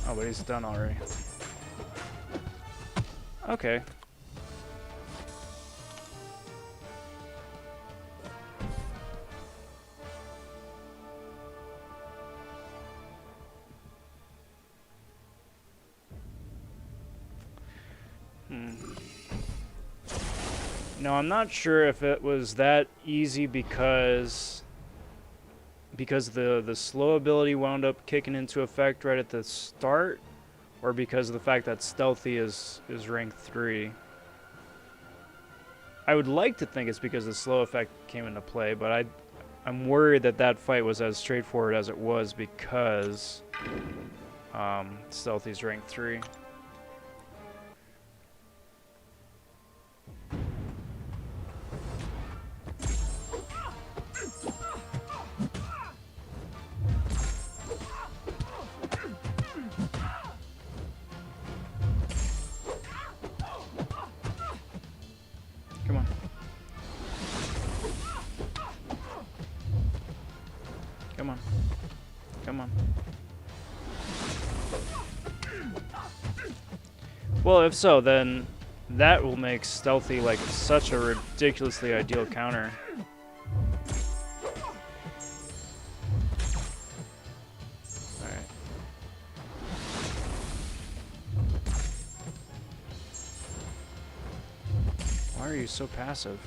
A: Oh, but he's done already. Okay. No, I'm not sure if it was that easy because the slow ability wound up kicking into effect right at the start, or because of the fact that stealthy is rank 3. I would like to think it's because the slow effect came into play, but I'm worried that that fight was as straightforward as it was because stealthy's rank 3. Come on. Come on. Come on. Well, if so, then that will make stealthy like such a ridiculously ideal counter. Alright. Why are you so passive?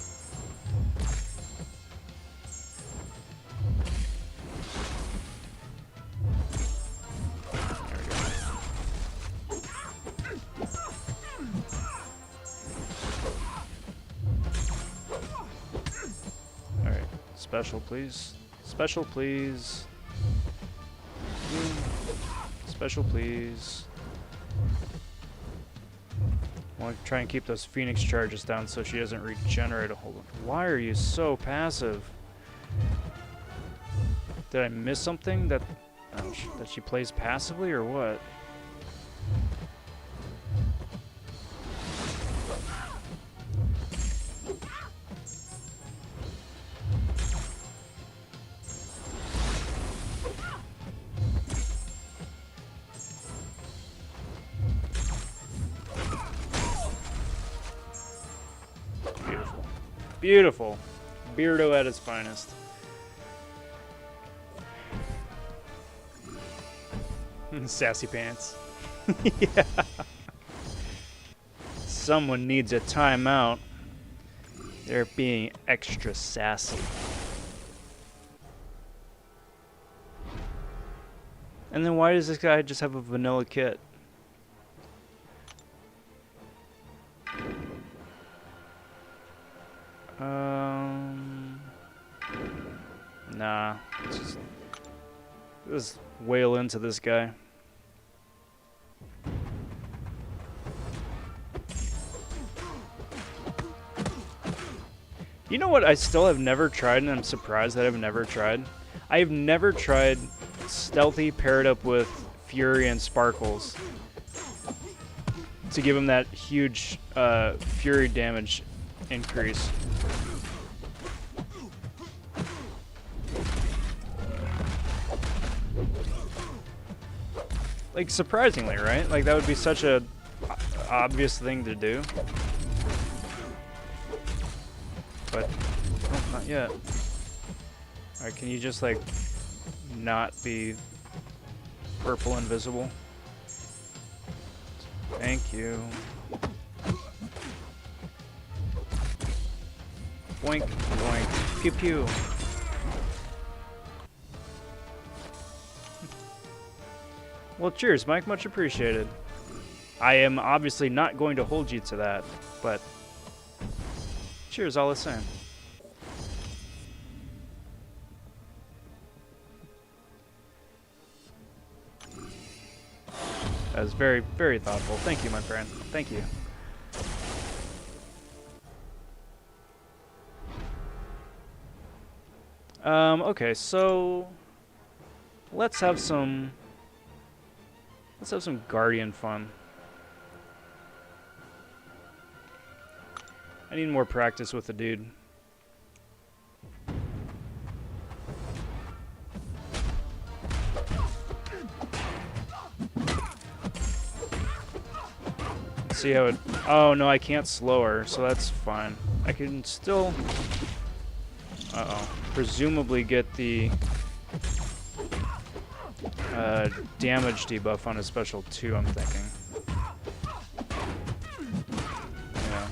A: Special, please. Special, please. Special, please. I want to try and keep those Phoenix charges down so she doesn't regenerate a whole lot. Why are you so passive? Did I miss something that she plays passively or what? Beautiful. Beautiful. Beardo at its finest. Sassy pants. Yeah. Someone needs a timeout. They're being extra sassy. And then why does this guy just have a vanilla kit? Nah. Let's wail into this guy. You know what I still have never tried, and I'm surprised that I've never tried? I've never tried Stealthy paired up with Fury and Sparkles to give him that huge Fury damage increase. Like, surprisingly, right? Like, that would be such a obvious thing to do. But, oh, not yet. Alright, can you just, like, not be purple invisible? Thank you. Boink, boink, pew pew. Well, cheers, Mike. Much appreciated. I am obviously not going to hold you to that, but cheers all the same. That was very, very thoughtful. Thank you, my friend. Thank you. Okay, so let's have some Guardian fun. I need more practice with the dude. See how it... Oh, no, I can't slow her, so that's fine. I can still... Uh-oh. Presumably get the... damage debuff on a special 2, I'm thinking. Yeah.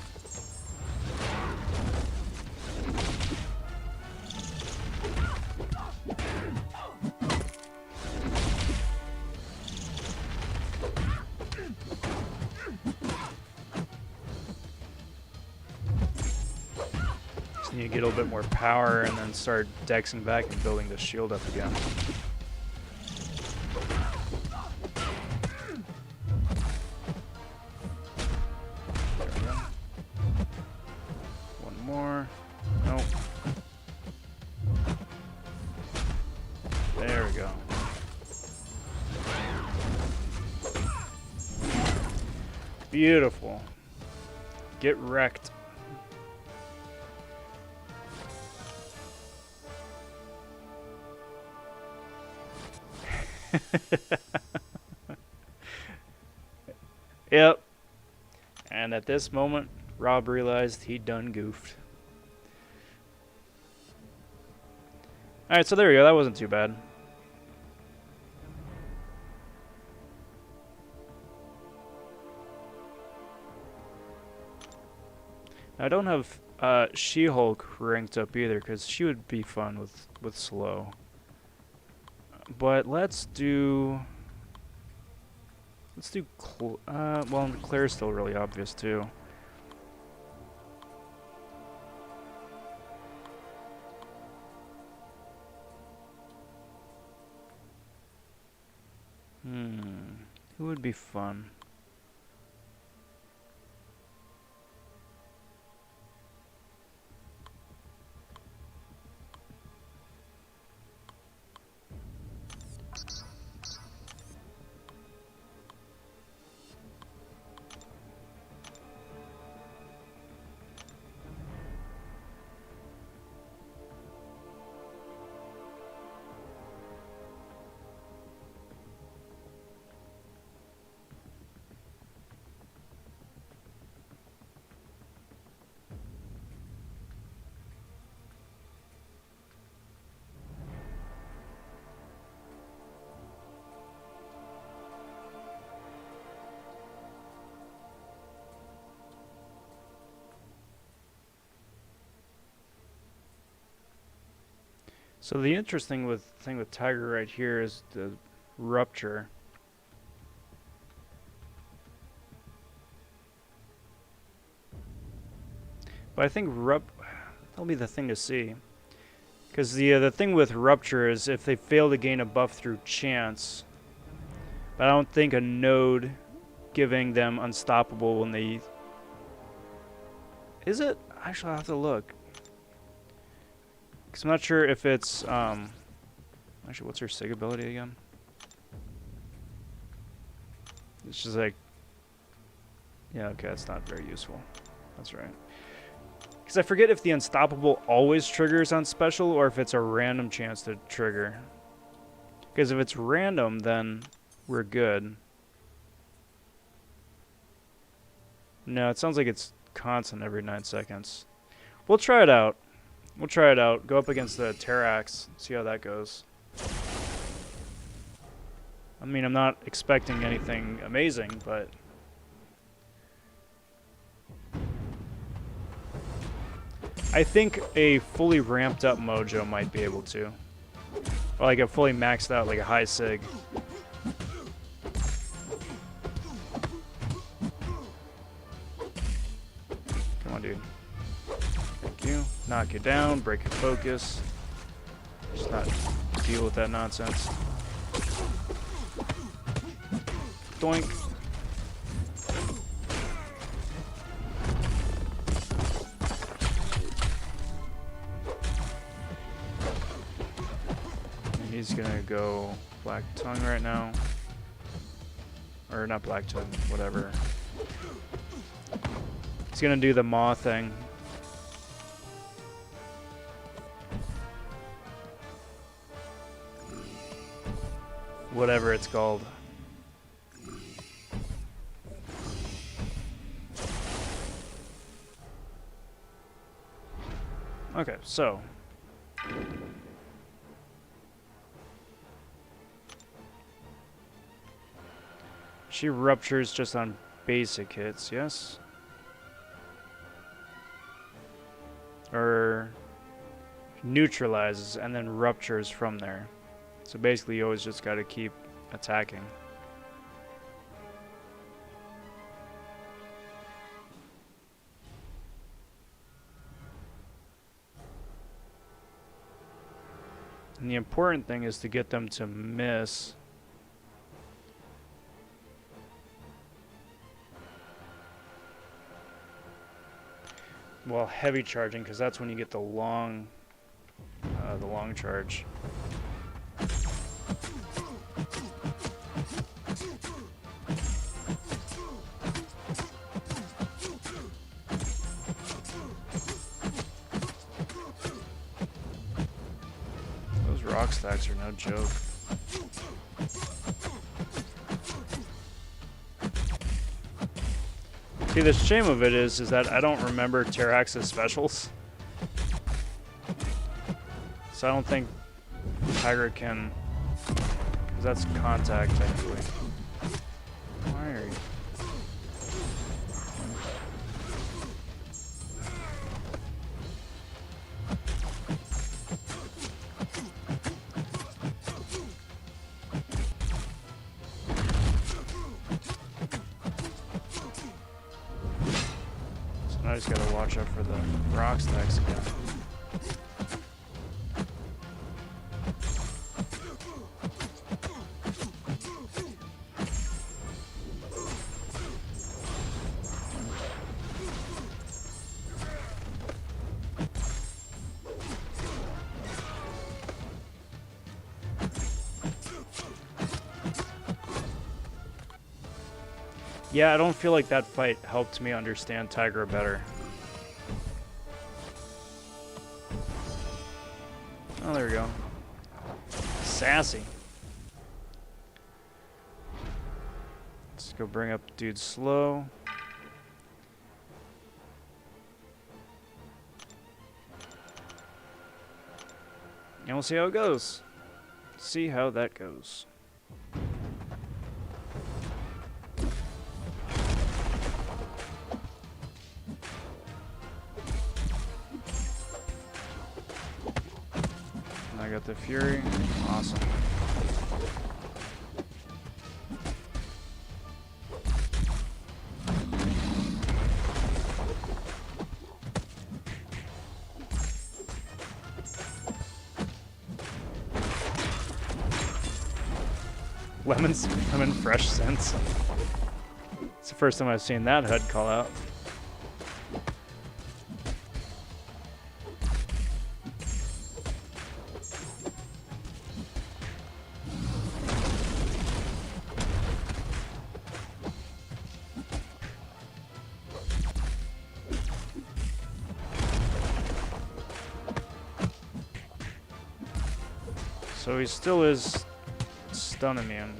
A: Just need to get a little bit more power and then start dexing back and building the shield up again. Beautiful. Get wrecked. Yep. And at this moment, Rob realized he'd done goofed. Alright, so there we go. That wasn't too bad. I don't have She-Hulk ranked up either, because she would be fun with slow. But let's do... well, Claire's still really obvious, too. Who would be fun? So the interesting thing with Tiger right here is the rupture. But I think that'll be the thing to see. Because the thing with rupture is if they fail to gain a buff through chance, but I don't think a node giving them unstoppable when they... Is it? Actually, I'll have to look. Because I'm not sure if it's... Actually, what's her SIG ability again? It's just like... Yeah, okay, that's not very useful. That's right. Because I forget if the unstoppable always triggers on special or if it's a random chance to trigger. Because if it's random, then we're good. No, it sounds like it's constant every 9 seconds. We'll try it out. We'll try it out. Go up against the Terrax. See how that goes. I mean, I'm not expecting anything amazing, but... I think a fully ramped up Mojo might be able to. Or like a fully maxed out, like a high SIG. Come on, dude. Thank you. Knock you down, break your focus. Just not deal with that nonsense. Doink. He's gonna go Black Tongue right now. Or not Black Tongue, whatever. He's gonna do the Maw thing. Whatever it's called. Okay, so... She ruptures just on basic hits, yes? Or neutralizes and then ruptures from there. So basically you always just gotta keep attacking. And the important thing is to get them to miss. Well, heavy charging, because that's when you get the long charge. Those rock stacks are no joke. See, the shame of it is that I don't remember Terrax's specials. So I don't think Tiger can... Because that's contact, technically. Why are you... I just gotta watch out for the rock stacks again. Yeah, I don't feel like that fight helped me understand Tigra better. Oh, there we go. Sassy. Let's go bring up dude slow. And we'll see how it goes. See how that goes. got the Fury. Awesome. Lemon fresh scents. It's the first time I've seen that HUD call out. So he still is stun immune.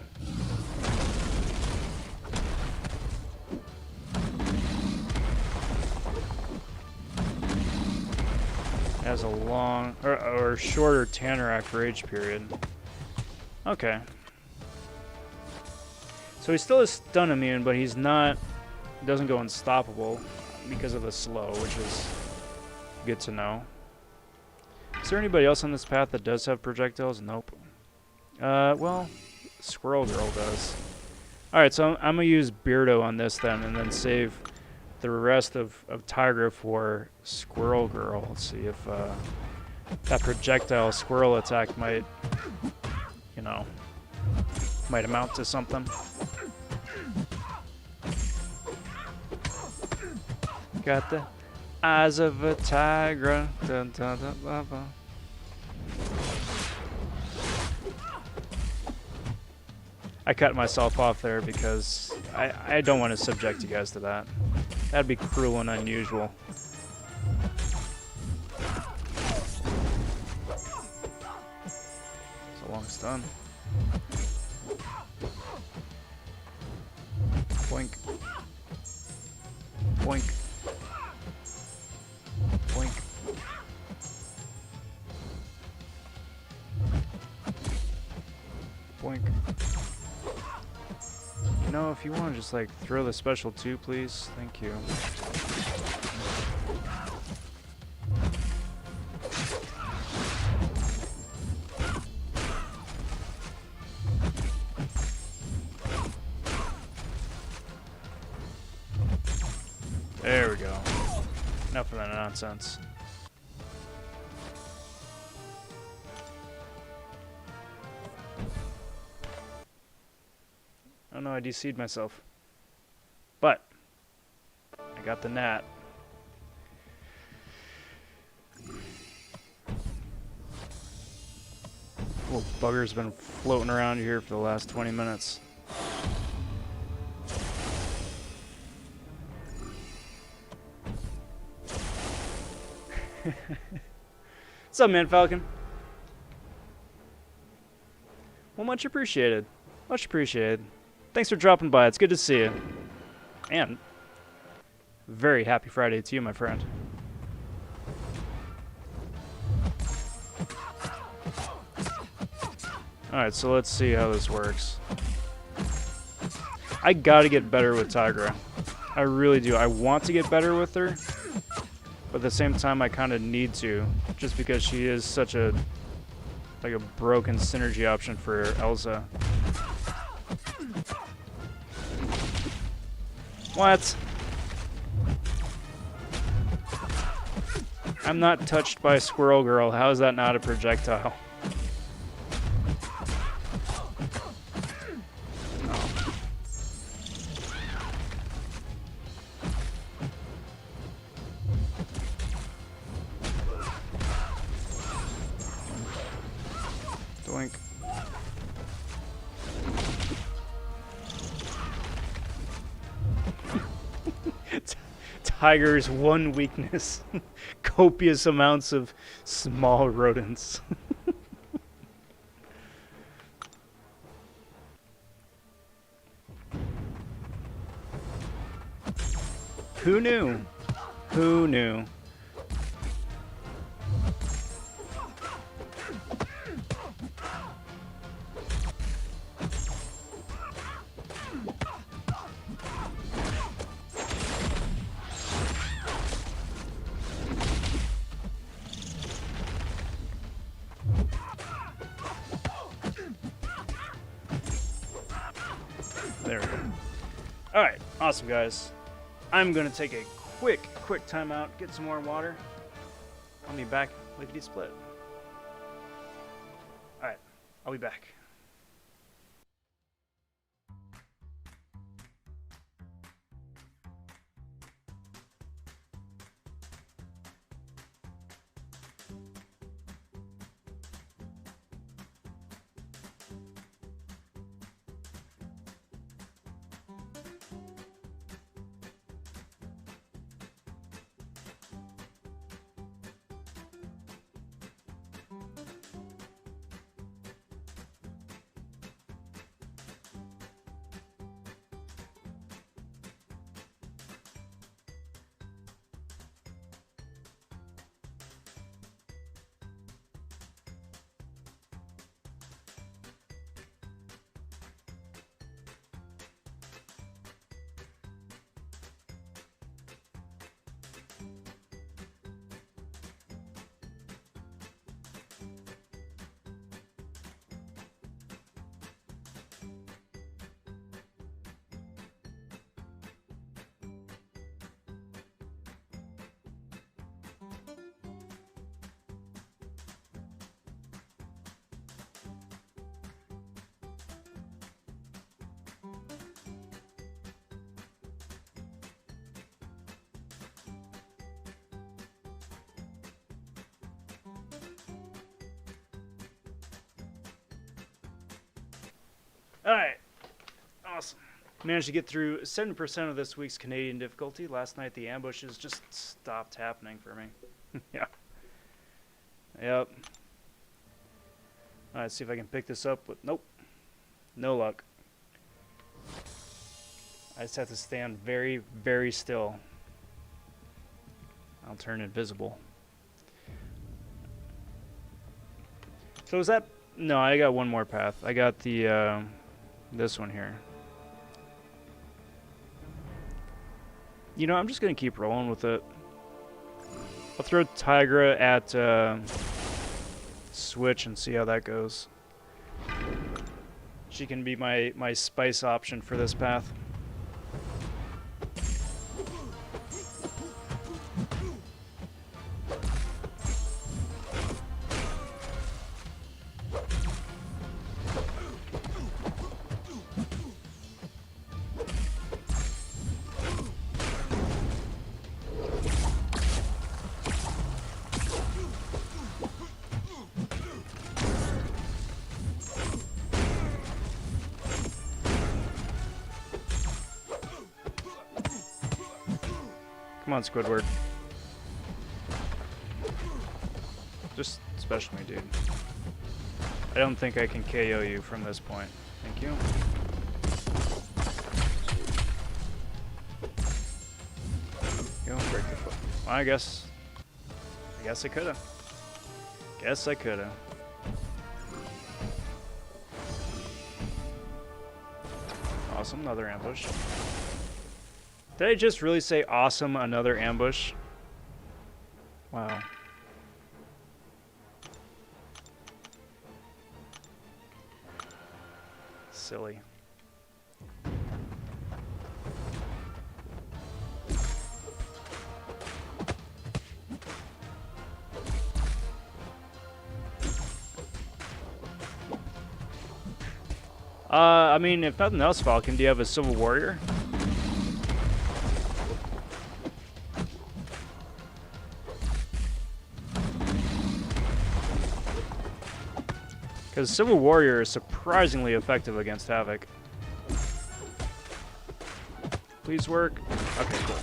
A: Has a long or shorter Tanorak rage period. Okay. So he still is stun immune, but he's not. Doesn't go unstoppable because of the slow, which is good to know. Is there anybody else on this path that does have projectiles? Nope. Well, Squirrel Girl does. Alright, so I'm going to use Beardo on this then, and then save the rest of Tigra for Squirrel Girl. Let's see if that projectile squirrel attack might, you know, might amount to something. Got the eyes of a tiger. Dun, dun, dun, blah, blah. I cut myself off there because I don't want to subject you guys to that. That'd be cruel and unusual. It's a long stun. Boink. Boink. Boink. Boink. You know, if you want to just like throw the special too, please. Thank you. There we go. Enough of that nonsense. Oh no, I DC'd myself. But I got the gnat. Little bugger's been floating around here for the last 20 minutes. What's up, man, Falcon? Well, much appreciated. Much appreciated. Thanks for dropping by. It's good to see you. And very happy Friday to you, my friend. Alright, so let's see how this works. I gotta get better with Tigra. I really do. I want to get better with her, but at the same time I kind of need to, just because she is such a like a broken synergy option for Elsa. What? I'm not touched by Squirrel Girl. How is that not a projectile? Doink. Tiger's one weakness. Copious amounts of small rodents. Who knew? Who knew? Awesome, guys. I'm gonna take a quick timeout, get some more water. I'll be back lickety split. Alright, I'll be back. Alright, awesome. Managed to get through 7% of this week's Canadian difficulty. Last night the ambushes just stopped happening for me. Yeah. Yep. Alright, see if I can pick this up with... Nope. No luck. I just have to stand very, very still. I'll turn invisible. So is that... No, I got one more path. I got the... this one here. You know, I'm just going to keep rolling with it. I'll throw Tigra at Switch and see how that goes. She can be my spice option for this path. Come on, Squidward. Just special me, dude. I don't think I can KO you from this point. Thank you. Go and break the foot. Well, I guess I coulda. Guess I coulda. Awesome, another ambush. Did I just really say awesome, another ambush? Wow. Silly. I mean, if nothing else, Falcon, do you have a Civil Warrior? Because Civil Warrior is surprisingly effective against Havoc. Please work. Okay, cool.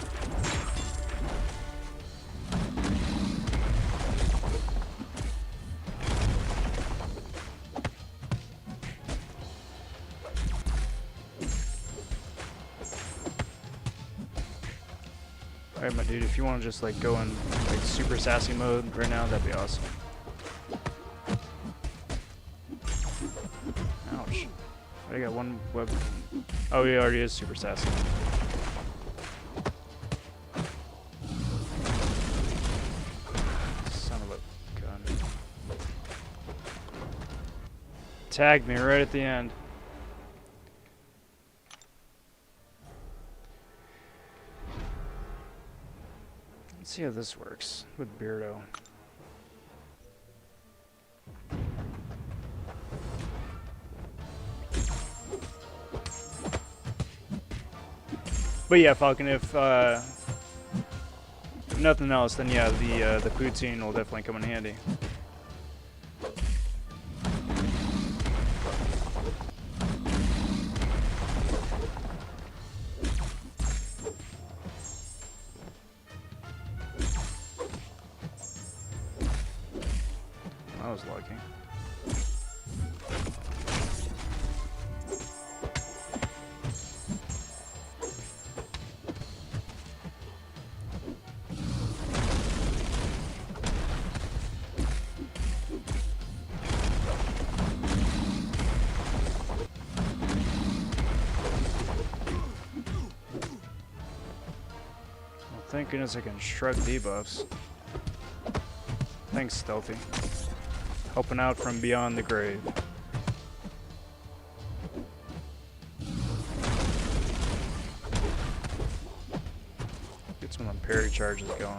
A: Alright, my dude, if you want to just like go in like super sassy mode right now, that'd be awesome. Ouch. I got one web. Oh, he already is super sassy. Son of a gun. Tagged me right at the end. Let's see how this works with Beardo. But yeah, Falcon, if nothing else, then yeah, the poutine will definitely come in handy. I was lucky. Thank goodness I can shrug debuffs. Thanks, Stealthy. Helping out from beyond the grave. Get some of them parry charges going.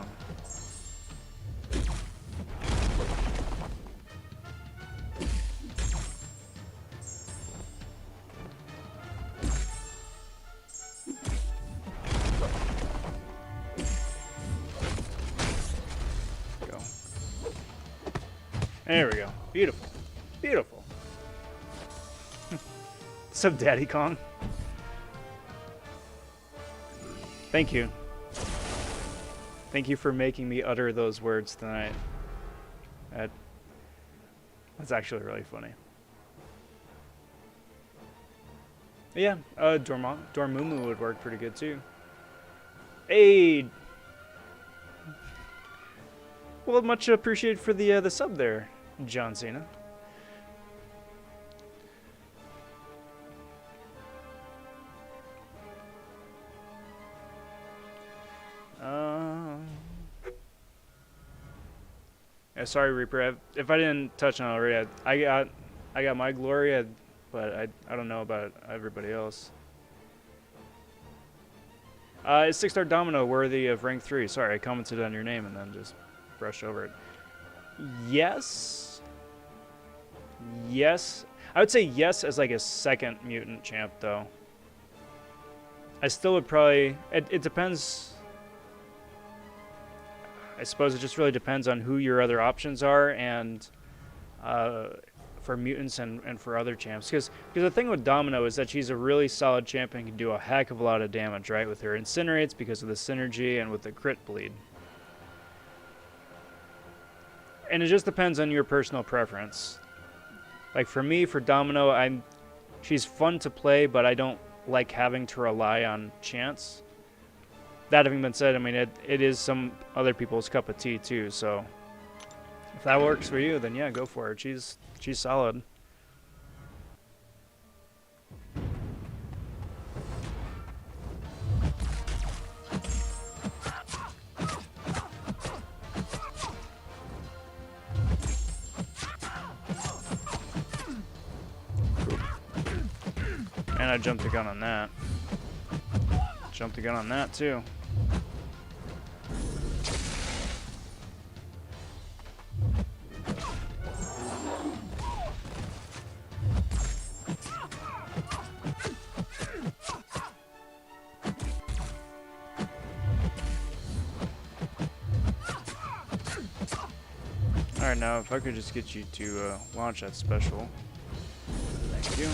A: There we go. Beautiful. Beautiful. What's up, Daddy Kong? Thank you. Thank you for making me utter those words tonight. That's actually really funny. Yeah, Dormammu would work pretty good too. Hey! Well, much appreciated for the sub there, John Cena. Yeah, sorry, Reaper. If I didn't touch on it already, I got my glory, but I don't know about everybody else. Is 6-star Domino worthy of rank 3? Sorry, I commented on your name and then just brushed over it. Yes. Yes. I would say yes as like a second mutant champ, though. I still would probably... It depends... I suppose it just really depends on who your other options are and for mutants and for other champs. Because the thing with Domino is that she's a really solid champ and can do a heck of a lot of damage, right? With her incinerates because of the synergy and with the crit bleed. And it just depends on your personal preference. Like for me, for Domino, she's fun to play, but I don't like having to rely on chance. That having been said, I mean, it is some other people's cup of tea too, so if that works for you, then yeah, go for it. She's solid. And I jumped the gun on that. Jumped the gun on that too. Alright, now if I could just get you to launch that special. Thank you.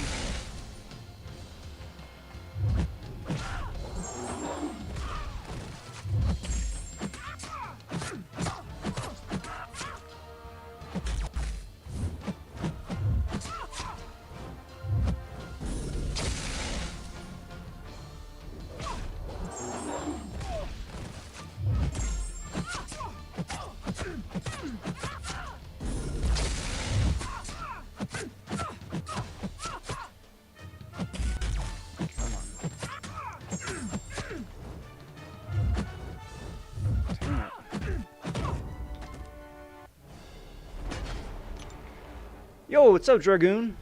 A: Yo, what's up, Dragoon?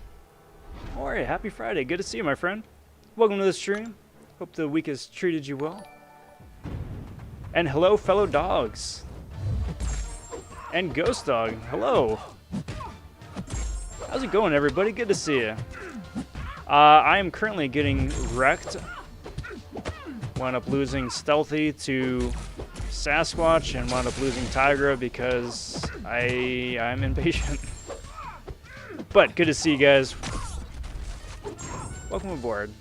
A: Alright, happy Friday. Good to see you, my friend. Welcome to the stream. Hope the week has treated you well. And hello, fellow dogs. And Ghost Dog, hello. How's it going, everybody? Good to see you. I am currently getting wrecked. Wound up losing Stealthy to Sasquatch and wound up losing Tigra because I'm impatient. But good to see you guys. Welcome aboard.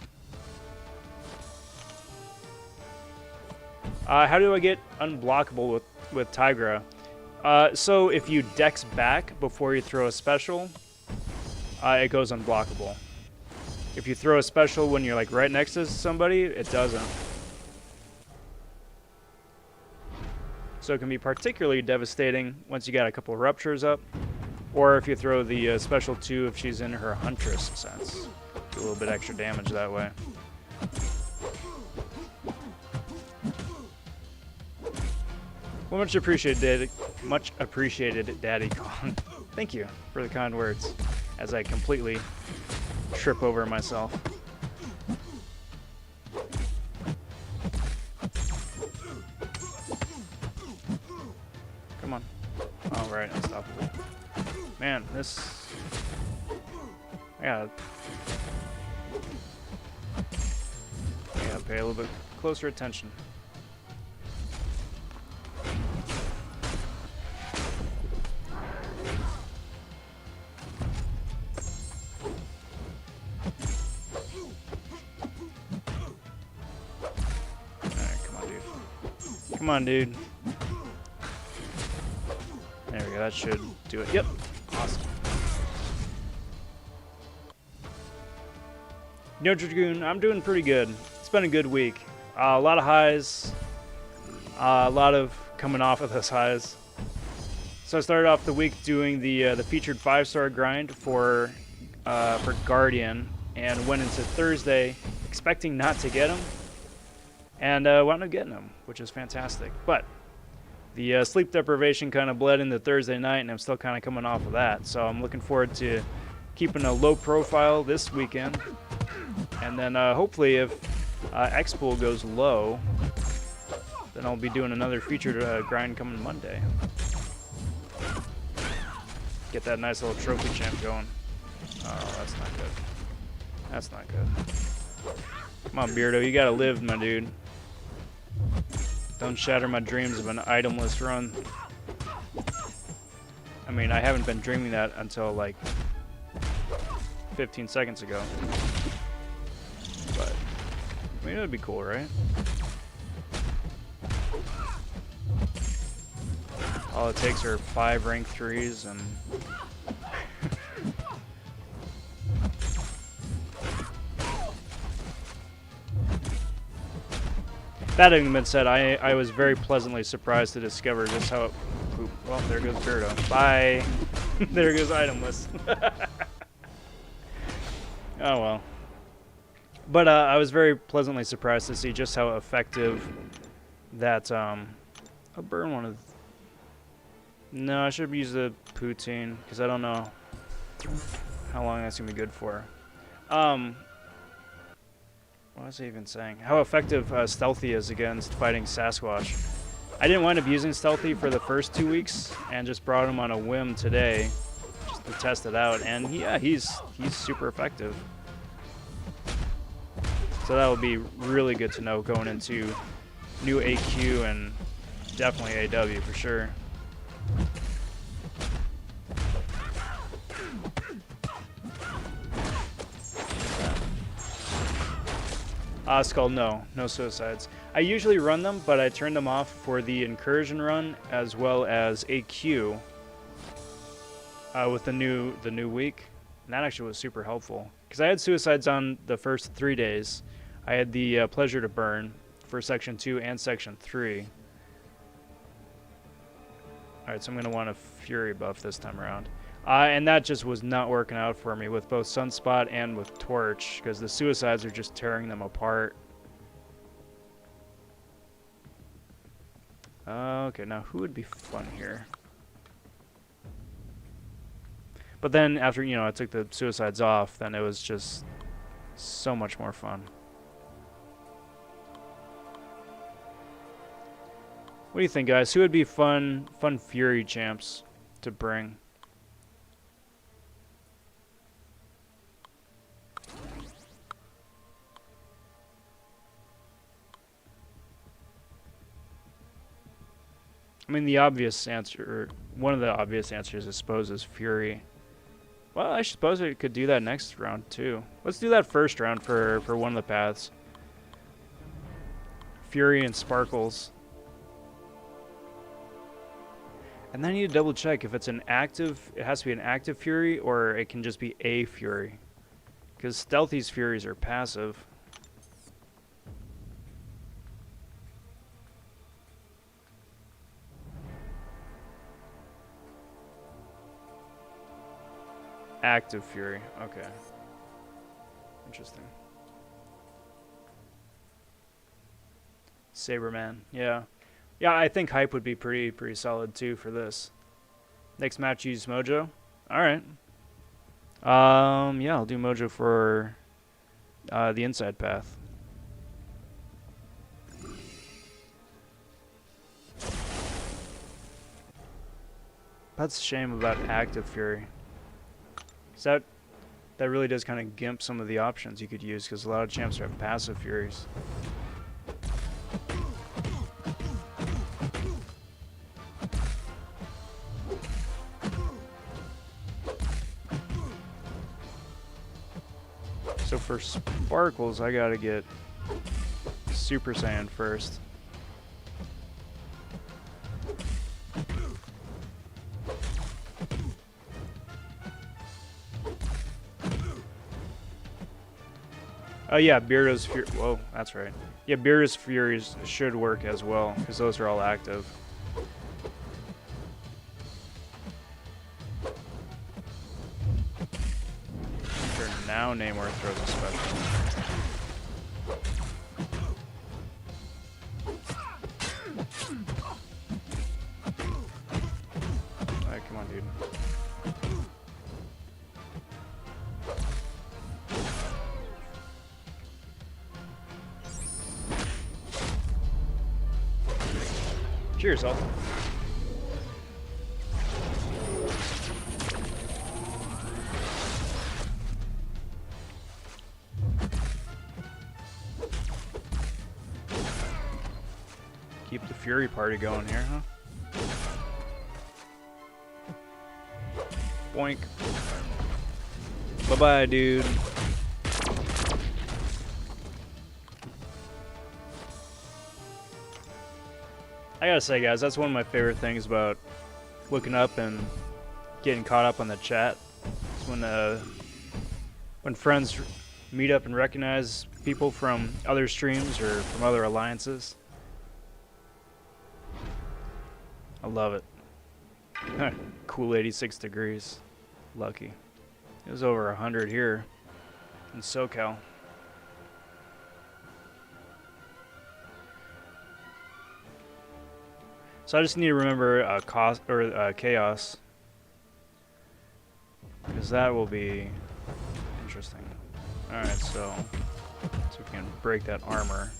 A: How do I get unblockable with Tigra? So if you dex back before you throw a special, it goes unblockable. If you throw a special when you're like right next to somebody, it doesn't. So it can be particularly devastating once you got a couple of ruptures up, or if you throw the special 2 if she's in her Huntress sense. Do a little bit extra damage that way. Well, much appreciated, Daddy Kong. Thank you for the kind words, as I completely trip over myself. Come on. All right, unstoppable. Man, this. I gotta pay a little bit closer attention. Come on, dude. There we go. That should do it. Yep. Awesome. No Dragoon, I'm doing pretty good. It's been a good week. A lot of highs. A lot of coming off of those highs. So I started off the week doing the featured 5-star grind for Guardian, and went into Thursday expecting not to get him. And wound up getting them, which is fantastic. But the sleep deprivation kind of bled into Thursday night, and I'm still kind of coming off of that. So I'm looking forward to keeping a low profile this weekend. And then hopefully if X-Pool goes low, then I'll be doing another featured grind coming Monday. Get that nice little trophy champ going. Oh, that's not good. That's not good. Come on, Beardo, you gotta live, my dude. Don't shatter my dreams of an itemless run. I mean, I haven't been dreaming that until like 15 seconds ago. But, I mean, it would be cool, right? All it takes are 5 rank 3s and... That having been said, I was very pleasantly surprised to discover just how... Oop, well, there goes Beardo. Bye! There goes itemless. Oh well. But I was very pleasantly surprised to see just how effective that... I'll burn one of... No, I should use the poutine, because I don't know how long that's going to be good for. What was I even saying? How effective Stealthy is against fighting Sasquatch. I didn't wind up using Stealthy for the first 2 weeks, and just brought him on a whim today, just to test it out. And yeah, he's super effective. So that will be really good to know going into new AQ and definitely AW for sure. Skull, no suicides. I usually run them, but I turned them off for the incursion run as well as AQ with the new week, and that actually was super helpful because I had suicides on the first 3 days. I had the pleasure to burn for section 2 and section 3. All right, so I'm gonna want a Fury buff this time around. And that just was not working out for me with both Sunspot and with Torch, because the suicides are just tearing them apart. Okay, now who would be fun here? But then after, you know, I took the suicides off, then it was just so much more fun. What do you think, guys? Who would be fun Fury champs to bring? I mean, the obvious answer, or one of the obvious answers, I suppose, is Fury. Well, I suppose we could do that next round, too. Let's do that first round for one of the paths. Fury and Sparkles. And then I need to double check if it's an active, it has to be an active Fury, or it can just be a Fury. Because Stealthy's Furies are passive. Active Fury, okay. Interesting. Saberman, yeah. Yeah, I think Hype would be pretty solid too for this. Next match, use Mojo. Alright. Yeah, I'll do Mojo for the inside path. That's a shame about Active Fury. So that really does kind of gimp some of the options you could use, because a lot of champs have passive Furies. So for Sparkles, I gotta get Super Saiyan first. Oh yeah, Beardo's Fury. Whoa, that's right. Yeah, Beardo's Furies should work as well, because those are all active. Sure, now Namor throws a special. Alright, come on, dude. Cheers, all. Keep the Fury party going here, huh? Boink. Bye-bye, dude. I gotta say, guys, that's one of my favorite things about looking up and getting caught up on the chat. It's when friends meet up and recognize people from other streams or from other alliances. I love it. Cool 86 degrees. Lucky. It was over 100 here in SoCal. So I just need to remember chaos, because that will be interesting. All right, so we can break that armor.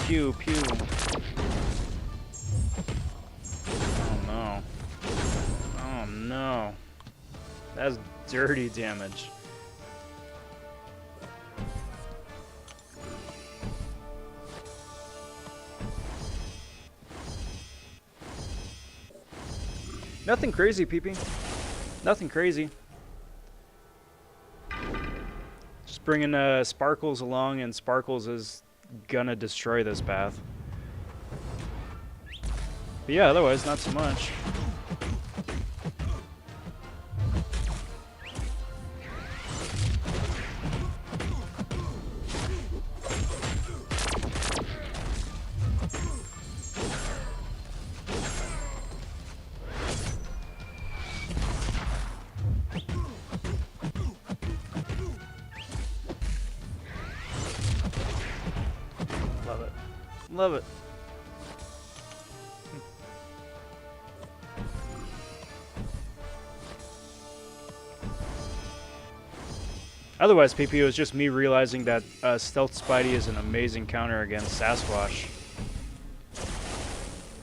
A: Pew pew. Oh no. Oh no. That's dirty damage. Nothing crazy, PP. Nothing crazy. Just bringing Sparkles along, and Sparkles is gonna destroy this path. But yeah, otherwise, not so much. Love it. Otherwise, PP, it was just me realizing that Stealth Spidey is an amazing counter against Sasquatch.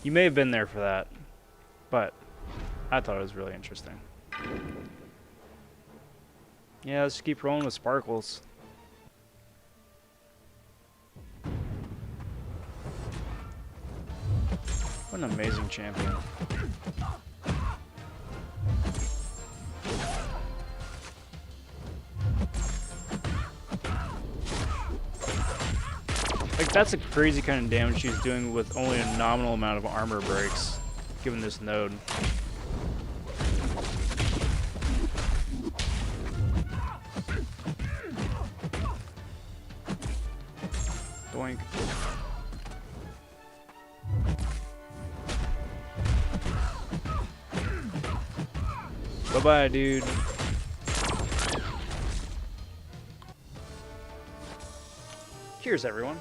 A: You may have been there for that, but I thought it was really interesting. Yeah, let's keep rolling with Sparkles. What an amazing champion. Like, that's a crazy kind of damage she's doing with only a nominal amount of armor breaks, given this node. Doink. Bye-bye, dude. Cheers, everyone.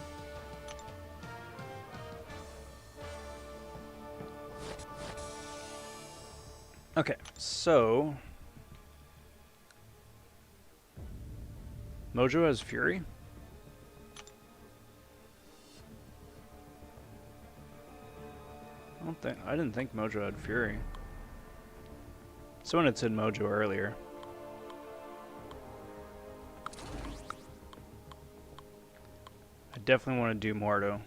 A: Okay, so Mojo has Fury. I didn't think Mojo had Fury. Someone had said Mojo earlier. I definitely want to do Mordo.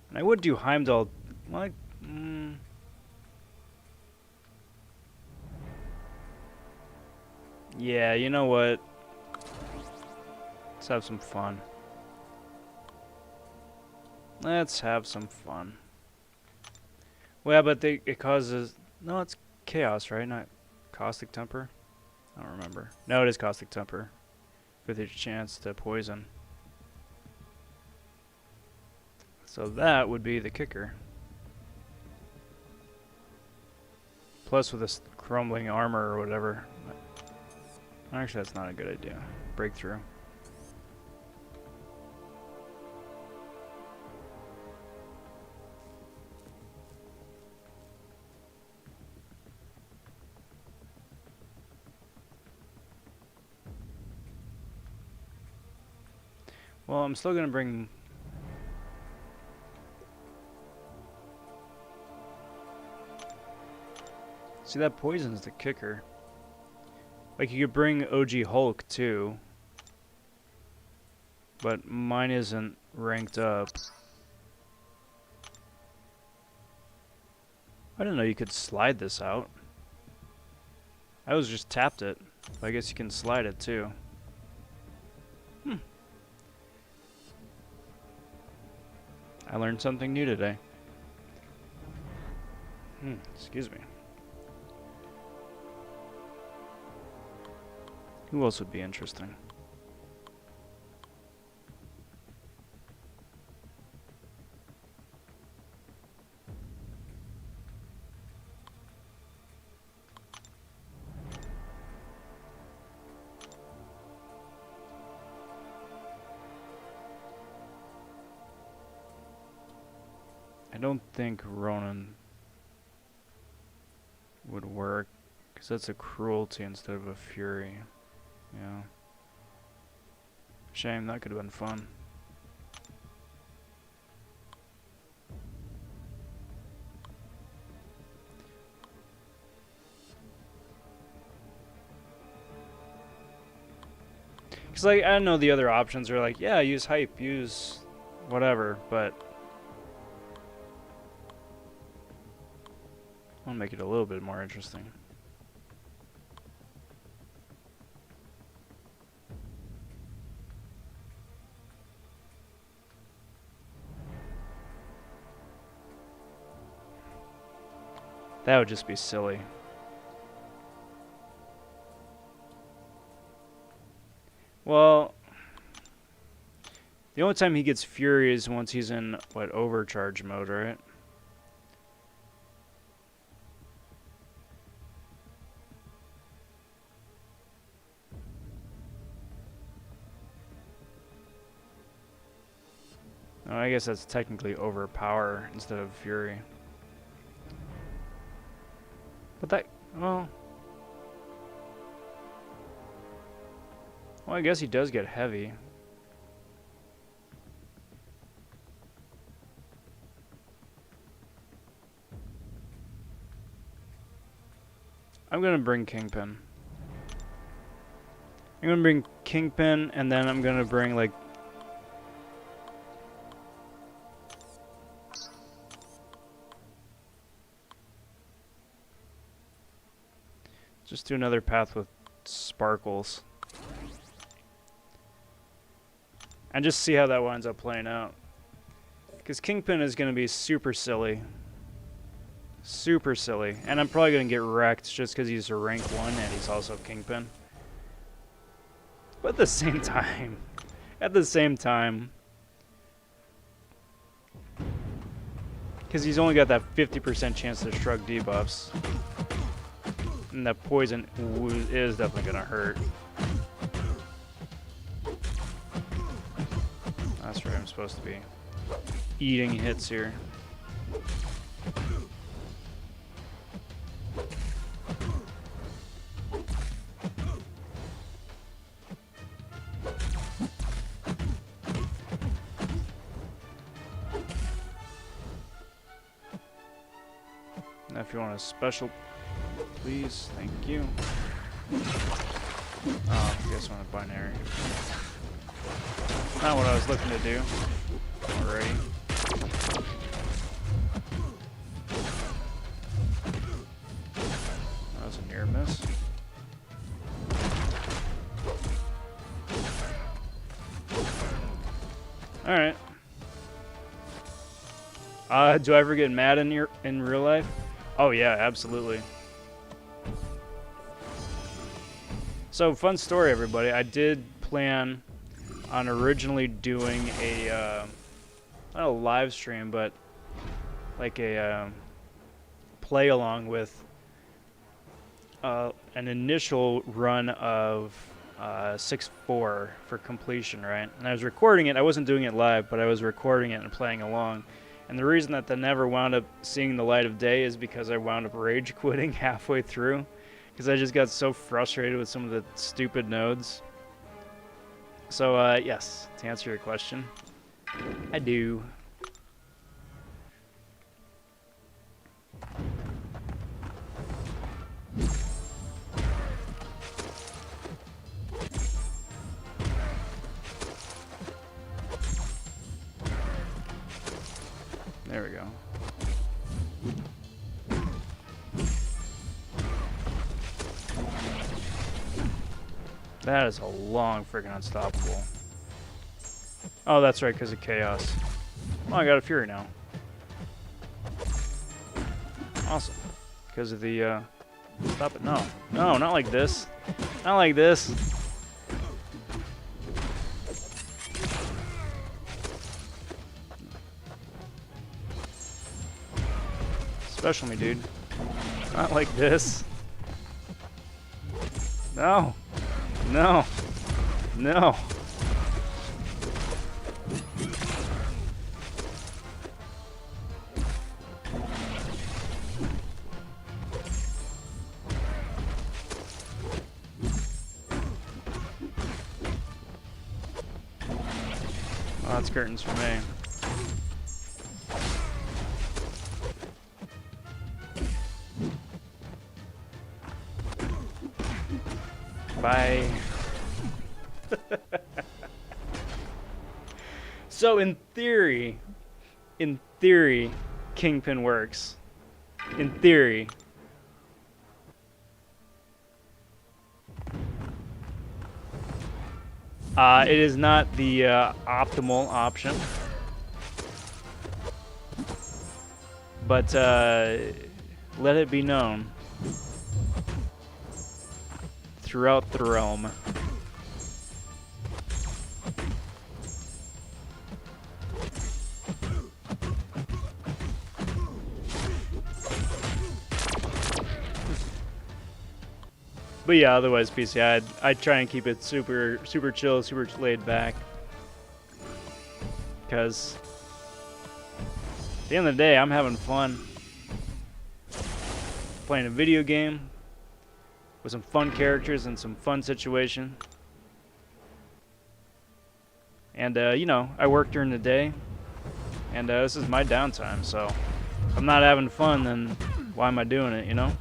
A: And I would do Heimdall. Like, yeah, you know what? Let's have some fun. Let's have some fun. Well, but it causes... No, it's Chaos, right? Not Caustic Temper? I don't remember. No, it is Caustic Temper. With a chance to poison. So that would be the kicker. Plus with this crumbling armor or whatever. Actually, that's not a good idea. Breakthrough. Well, I'm still gonna bring... See, that poison's the kicker. Like, you could bring OG Hulk, too. But mine isn't ranked up. I didn't know you could slide this out. I was just tapped it. But I guess you can slide it, too. I learned something new today. Excuse me. Who else would be interesting? I don't think Ronan would work, because that's a cruelty instead of a fury. Yeah. Shame, that could have been fun. Because, like, I know the other options are like, yeah, use hype, use whatever, but I want to make it a little bit more interesting. That would just be silly. Well, the only time he gets Fury is once he's in, what, overcharge mode, right? Oh, I guess that's technically overpower instead of Fury. But that, well... Well, I guess he does get heavy. I'm gonna bring Kingpin. I'm gonna bring Kingpin, and then I'm gonna bring, like... just do another path with Sparkles. And just see how that winds up playing out. Because Kingpin is gonna be super silly. Super silly. And I'm probably gonna get wrecked just because he's a rank 1 and he's also Kingpin. But at the same time, because he's only got that 50% chance to shrug debuffs, and that poison is definitely gonna hurt. That's where I'm supposed to be eating hits here. Now if you want a special, please, thank you. Oh, I guess I want a binary. Not what I was looking to do already. That was a near miss. Alright. Do I ever get mad in real life? Oh yeah, absolutely. So, fun story, everybody. I did plan on originally doing a, not a live stream, but like a play along with an initial run of 6-4 for completion, right? And I was recording it. I wasn't doing it live, but I was recording it and playing along. And the reason that never wound up seeing the light of day is because I wound up rage quitting halfway through, because I just got so frustrated with some of the stupid nodes. So, yes, to answer your question, I do. There we go. That is a long freaking unstoppable. Oh, that's right, because of chaos. Oh, I got a fury now. Awesome. Because of the, stop it. No. No, not like this. Not like this. Special me, dude. Not like this. No. No. No. Oh, that's curtains for me. Bye. So in theory, Kingpin works. In theory. It is not the optimal option. But let it be known throughout the realm. But yeah, otherwise, PC, I'd try and keep it super chill, super laid back. Because at the end of the day, I'm having fun. Playing a video game with some fun characters and some fun situation. And, you know, I work during the day, and this is my downtime, so if I'm not having fun, then why am I doing it, you know?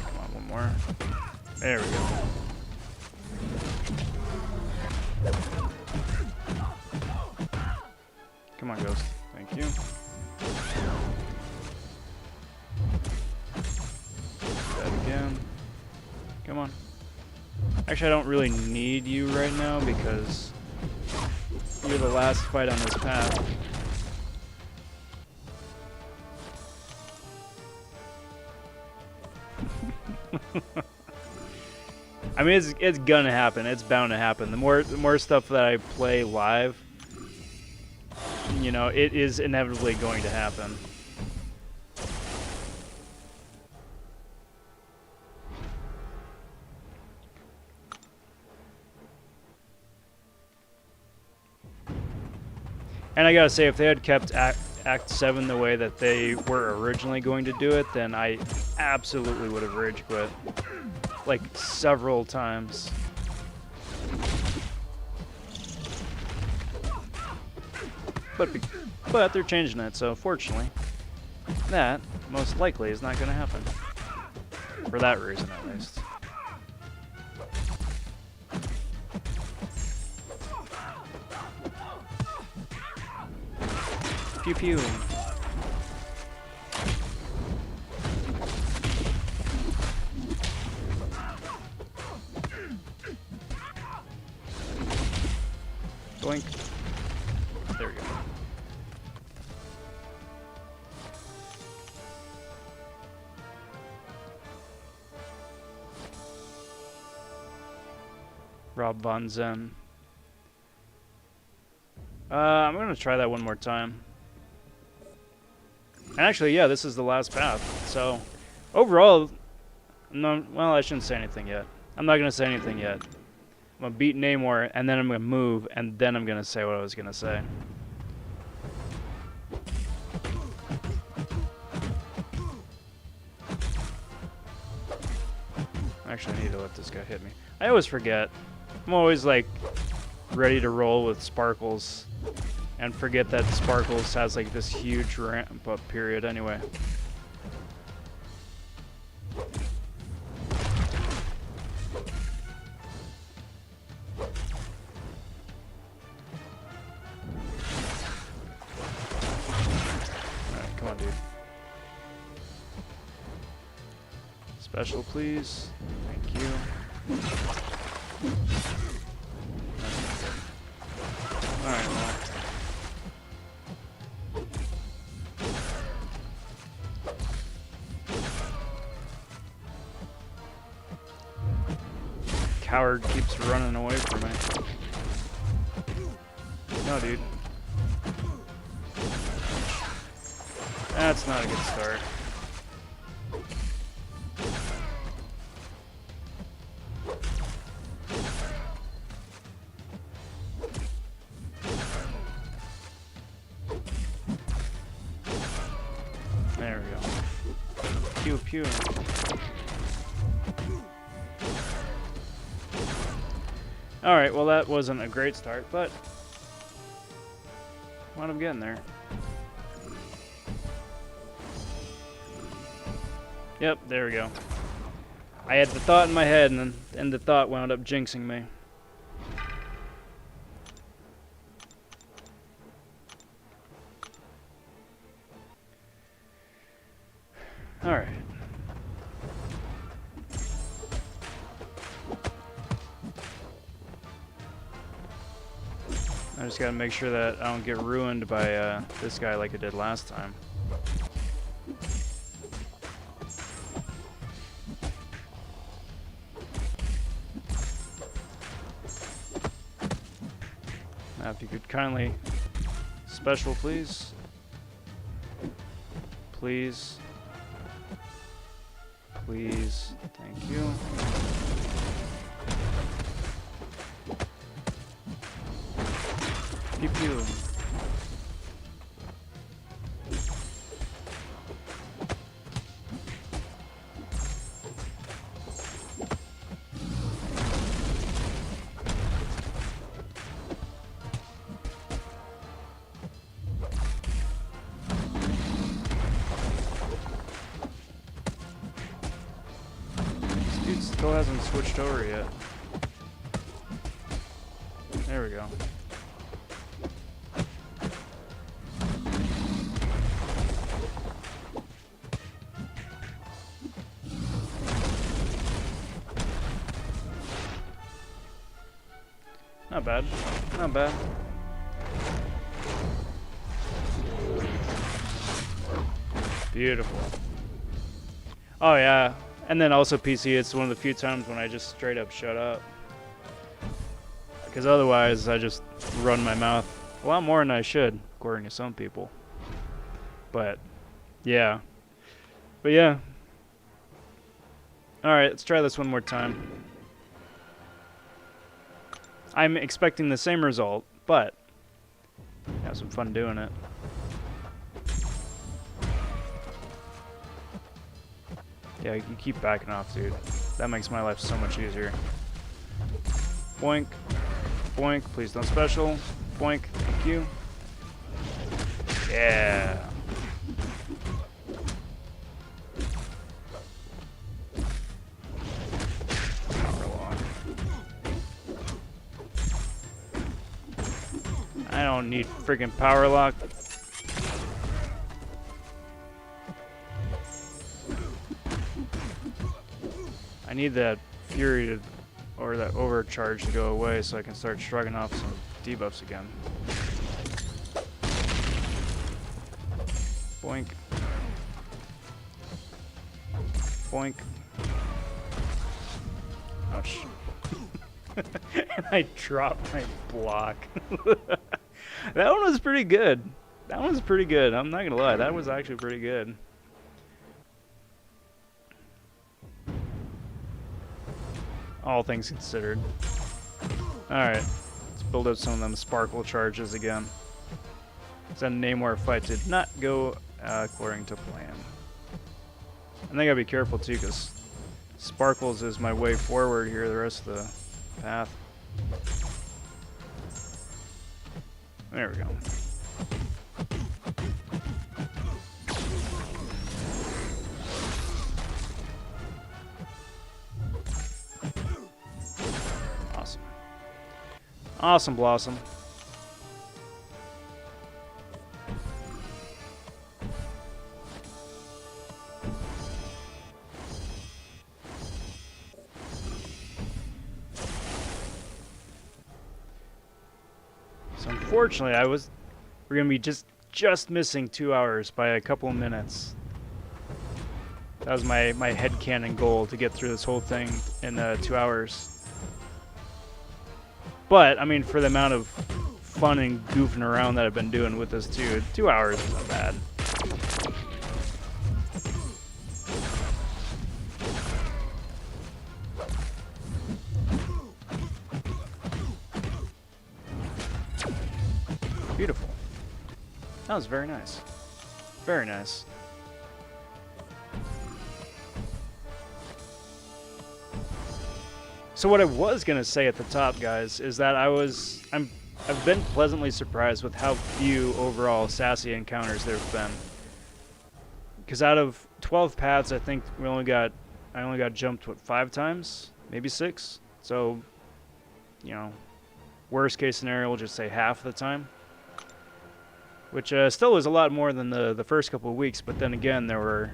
A: Come on, one more. There we go. Come on, Ghost. Thank you. That again. Come on. Actually, I don't really need you right now because you're the last fight on this path. I mean, it's gonna happen. It's bound to happen. The more stuff that I play live, you know, it is inevitably going to happen. And I gotta say, if they had kept Act 7 the way that they were originally going to do it, then I absolutely would have rage quit. Like, several times. But they're changing it, so fortunately, that most likely is not going to happen. For that reason, at least. Pew pew. Doink. There we go. RobVonShoe. I'm gonna try that one more time. And actually, yeah, this is the last path. So, overall, no, well, I shouldn't say anything yet. I'm not gonna say anything yet. I'm gonna beat Namor, and then I'm gonna move, and then I'm gonna say what I was gonna say. Actually, I need to let this guy hit me. I always forget. I'm always like ready to roll with Sparkles, and forget that Sparkles has like this huge ramp up period anyway. Alright, come on, dude. Special, please. Thank you. Alright, well. Coward keeps running away from me. No, dude. That's not a good start. There we go. Pew pew. Alright, well that wasn't a great start, but wound up getting there. Yep, there we go. I had the thought in my head, and the thought wound up jinxing me. Alright. I just gotta make sure that I don't get ruined by this guy like I did last time. Now if you could kindly special, please. Please. Please. Thank you. Pew pew. Dude still hasn't switched over yet. There we go. Not bad. Not bad. Beautiful. Oh yeah. And then also PC, it's one of the few times when I just straight up shut up. Because otherwise, I just run my mouth a lot more than I should, according to some people. But, yeah. But yeah. Alright, let's try this one more time. I'm expecting the same result, but have some fun doing it. Yeah, you keep backing off, dude. That makes my life so much easier. Boink. Boink. Please don't special. Boink. Thank you. Yeah. Power lock. I don't need freaking power lock. I need that fury to, or that overcharge to go away so I can start shrugging off some debuffs again. Boink. Boink. Ouch. And I dropped my block. That one was pretty good. That one was pretty good. I'm not gonna lie. That was actually pretty good. All things considered. Alright, let's build up some of them sparkle charges again. That Namor fight did not go according to plan. I think I gotta be careful too, because sparkles is my way forward here the rest of the path. There we go. Awesome Blossom. So unfortunately, we're gonna be just missing 2 hours by a couple of minutes. That was my headcanon goal, to get through this whole thing in 2 hours. But, I mean, for the amount of fun and goofing around that I've been doing with this too, 2 hours isn't bad. Beautiful. That was very nice. Very nice. So what I was gonna say at the top, guys, is that I've been pleasantly surprised with how few overall sassy encounters there've been. Because out of 12 paths, I think I only got jumped 5 times, maybe 6. So, you know, worst case scenario, we'll just say half the time. Which still was a lot more than the first couple of weeks, but then again, there were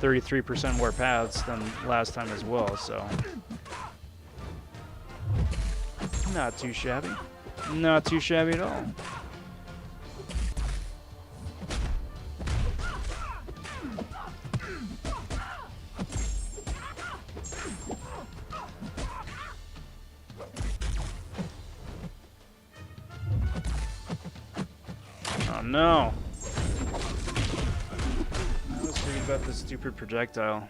A: 33% more paths than last time as well, so. Not too shabby. Not too shabby at all. Oh no. I was worried about this stupid projectile.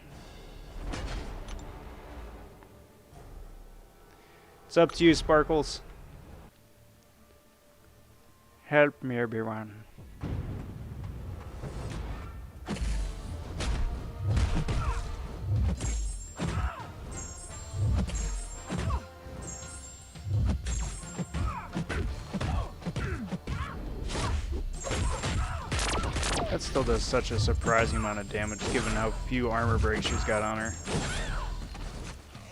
A: It's up to you, Sparkles. Help me, everyone. That still does such a surprising amount of damage given how few armor breaks she's got on her.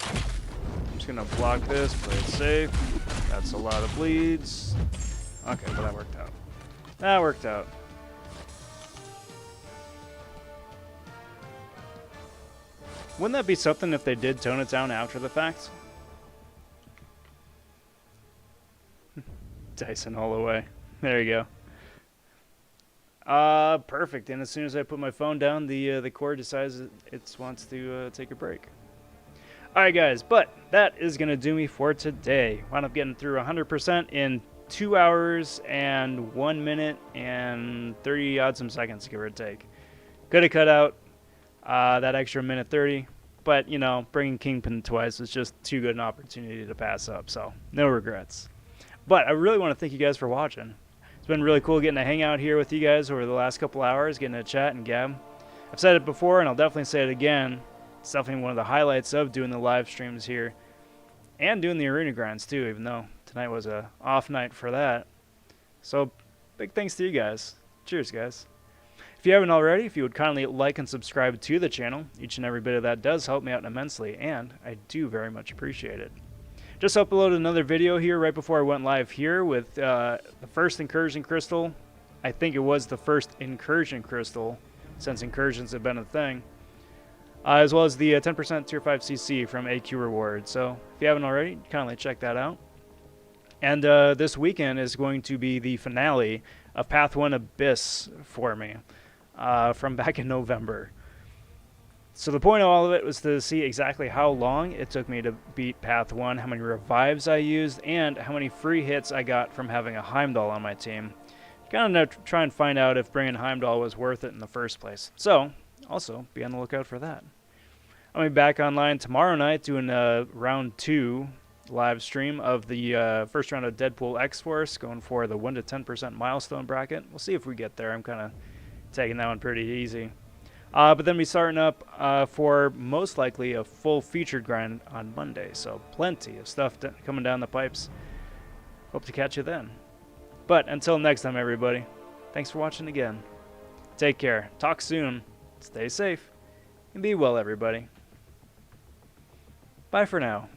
A: I'm just gonna block this, play it safe. That's a lot of bleeds. Okay, but that worked out. That worked out. Wouldn't that be something if they did tone it down after the fact? Dyson all the way. There you go. Perfect. And as soon as I put my phone down, the cord decides it wants to take a break. Alright guys, but that is going to do me for today. Wound up getting through 100% in 2 hours and 1 minute and 30 odd some seconds, give or take. Could have cut out that extra minute 30, but you know, bringing Kingpin twice was just too good an opportunity to pass up, so no regrets. But I really want to thank you guys for watching. It's been really cool getting to hang out here with you guys over the last couple hours, getting to chat and gab. I've said it before, and I'll definitely say it again. It's definitely one of the highlights of doing the live streams here. And doing the arena grinds, too, even though tonight was a off night for that. So, big thanks to you guys. Cheers, guys. If you haven't already, if you would kindly like and subscribe to the channel, each and every bit of that does help me out immensely, and I do very much appreciate it. Just uploaded another video here right before I went live here with the first incursion crystal. I think it was the first incursion crystal since incursions have been a thing. As well as the 10% tier 5 CC from AQ Reward. So if you haven't already, kindly check that out. And this weekend is going to be the finale of Path 1 Abyss for me from back in November. So the point of all of it was to see exactly how long it took me to beat Path 1, how many revives I used, and how many free hits I got from having a Heimdall on my team. Kind of try and find out if bringing Heimdall was worth it in the first place. So, also, be on the lookout for that. I'll be back online tomorrow night doing round 2 live stream of the first round of Deadpool X-Force, going for the 1 to 10% milestone bracket. We'll see if we get there. I'm kind of taking that one pretty easy. But then we're starting up for most likely a full featured grind on Monday. So plenty of stuff coming down the pipes. Hope to catch you then. But until next time, everybody, thanks for watching again. Take care. Talk soon. Stay safe. And be well, everybody. Bye for now.